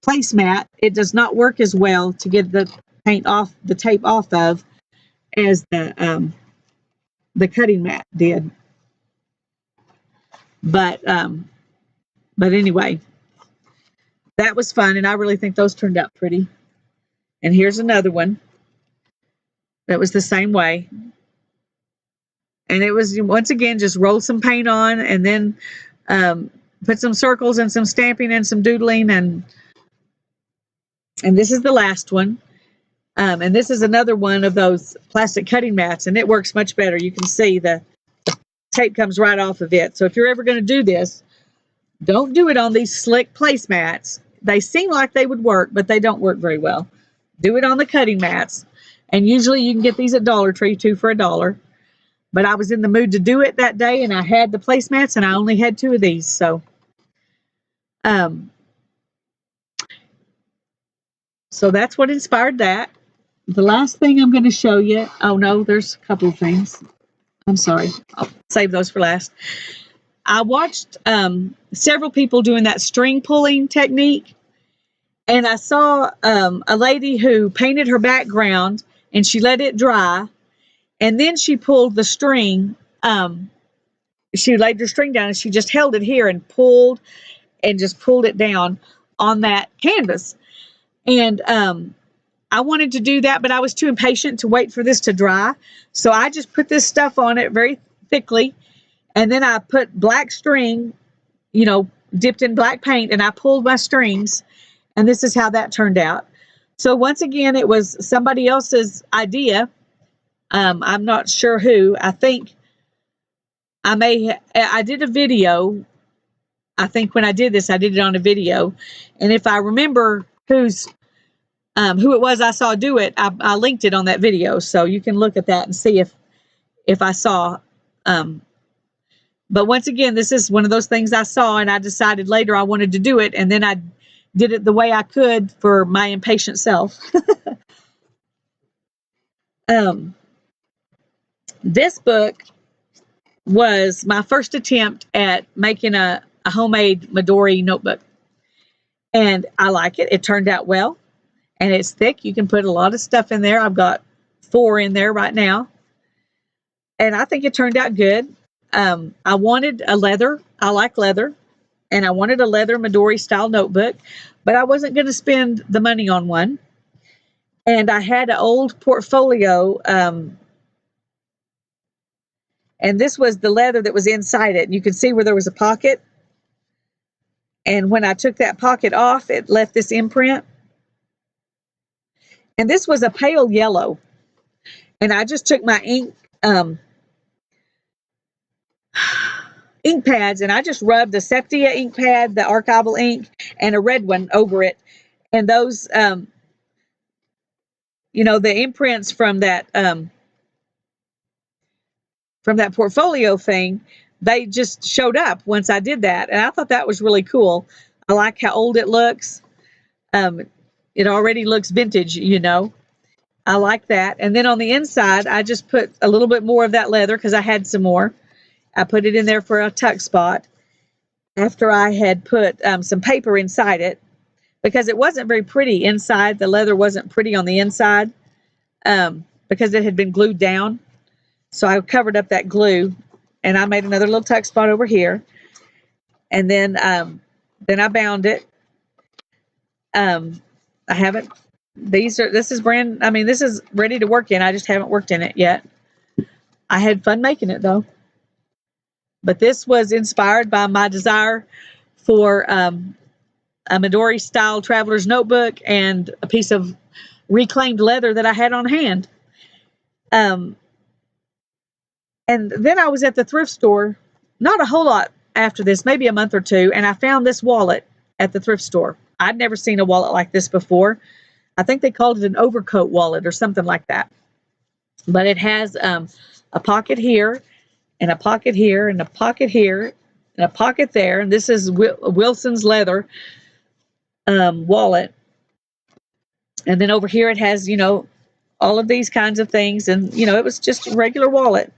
[SPEAKER 1] placemat. It does not work as well to get the paint off, the tape off of, as the cutting mat did. But anyway, that was fun, and I really think those turned out pretty. And here's another one that was the same way. And it was, once again, just roll some paint on, and then put some circles and some stamping and some doodling. And this is the last one. And this is another one of those plastic cutting mats, and it works much better. You can see the tape comes right off of it. So if you're ever going to do this, don't do it on these slick placemats. They seem like they would work, but they don't work very well. Do it on the cutting mats. And usually you can get these at Dollar Tree, 2 for $1. But I was in the mood to do it that day, and I had the placemats, and I only had 2 of these. So that's what inspired that. The last thing I'm going to show you, oh no, there's a couple of things. I'm sorry. I'll save those for last. I watched several people doing that string pulling technique, and I saw a lady who painted her background, and she let it dry, and then she pulled the string. She laid her string down, and she just held it here and pulled it down on that canvas. And I wanted to do that, but I was too impatient to wait for this to dry. So I just put this stuff on it very thickly, and then I put black string, dipped in black paint, and I pulled my strings, and this is how that turned out. So once again, it was somebody else's idea. I'm not sure who. I think I did a video. I think when I did this, I did it on a video. And if I remember who it was I saw do it, I linked it on that video. So you can look at that and see if I saw. But once again, this is one of those things I saw, and I decided later I wanted to do it. And then I did it the way I could for my impatient self. This book was my first attempt at making a homemade Midori notebook. And I like it. It turned out well. And it's thick. You can put a lot of stuff in there. I've got 4 in there right now. And I think it turned out good. I wanted a leather. I like leather. And I wanted a leather Midori style notebook. But I wasn't going to spend the money on one. And I had an old portfolio. And this was the leather that was inside it. And you can see where there was a pocket. And when I took that pocket off, it left this imprint. And this was a pale yellow. And I just took my ink pads, and I just rubbed the Sepia ink pad, the archival ink, and a red one over it. And those, the imprints from that portfolio thing, they just showed up once I did that. And I thought that was really cool. I like how old it looks. It already looks vintage, I like that. And then on the inside, I just put a little bit more of that leather because I had some more. I put it in there for a tuck spot after I had put some paper inside it, because it wasn't very pretty inside. The leather wasn't pretty on the inside because it had been glued down. So I covered up that glue, and I made another little tuck spot over here. And then I bound it. I haven't. This is this is ready to work in. I just haven't worked in it yet. I had fun making it though. But this was inspired by my desire for a Midori style traveler's notebook and a piece of reclaimed leather that I had on hand. Um, and then I was at the thrift store, not a whole lot after this, maybe a month or two, and I found this wallet at the thrift store. I'd never seen a wallet like this before. I think they called it an overcoat wallet or something like that. But it has a pocket here, and a pocket here, and a pocket here, and a pocket there. And this is Wilson's leather wallet. And then over here it has, all of these kinds of things. And, it was just a regular wallet.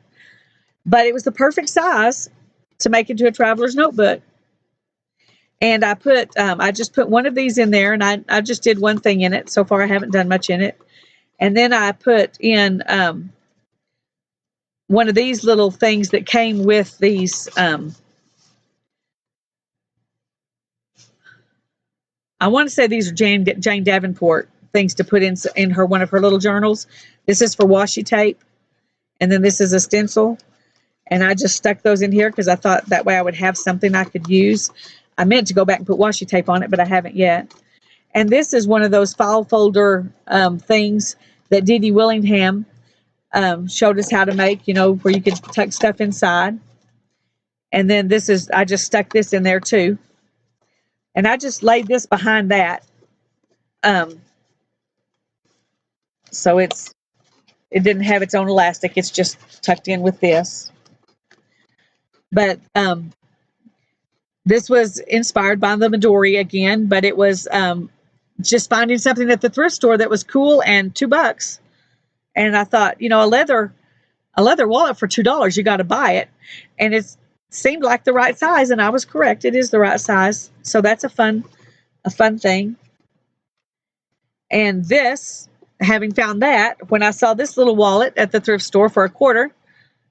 [SPEAKER 1] But it was the perfect size to make into a traveler's notebook. And I just put one of these in there, and I just did one thing in it. So far, I haven't done much in it. And then I put in one of these little things that came with these. I want to say these are Jane Davenport things to put in her one of her little journals. This is for washi tape, and then this is a stencil. And I just stuck those in here because I thought that way I would have something I could use. I meant to go back and put washi tape on it, but I haven't yet. And this is one of those file folder things that Dee Dee Willingham showed us how to make, where you could tuck stuff inside. And then I just stuck this in there too. And I just laid this behind that. So it didn't have its own elastic. It's just tucked in with this. But this was inspired by the Midori again, but it was just finding something at the thrift store that was cool and $2. And I thought, a leather wallet for $2, you got to buy it. And it seemed like the right size, and I was correct. It is the right size. So that's a fun thing. And this, having found that, when I saw this little wallet at the thrift store for $0.25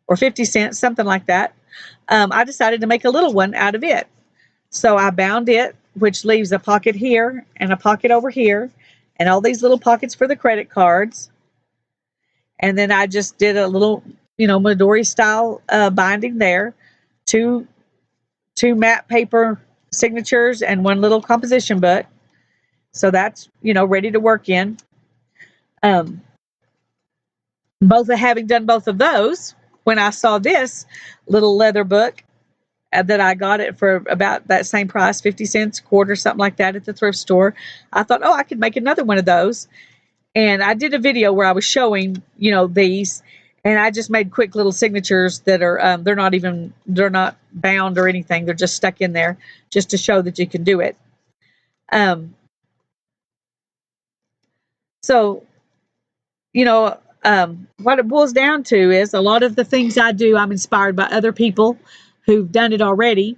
[SPEAKER 1] or 50 cents, something like that, I decided to make a little one out of it. So I bound it, which leaves a pocket here and a pocket over here, and all these little pockets for the credit cards. And then I just did a little, Midori style binding there, two matte paper signatures and one little composition book. So that's, ready to work in. Having done both of those, when I saw this little leather book that I got it for about that same price, 50 cents, $0.25, something like that at the thrift store, I thought, I could make another one of those. And I did a video where I was showing, these, and I just made quick little signatures that are, they're not bound or anything. They're just stuck in there just to show that you can do it. So, what it boils down to is a lot of the things I do, I'm inspired by other people who've done it already,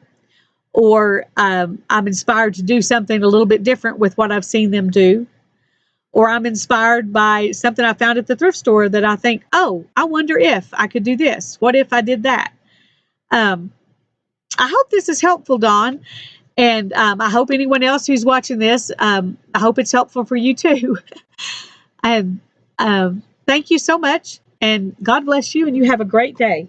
[SPEAKER 1] or I'm inspired to do something a little bit different with what I've seen them do, or I'm inspired by something I found at the thrift store that I think, I wonder if I could do this. What if I did that? I hope this is helpful, Dawn, and I hope anyone else who's watching this, I hope it's helpful for you too. And thank you so much, and God bless you, and you have a great day.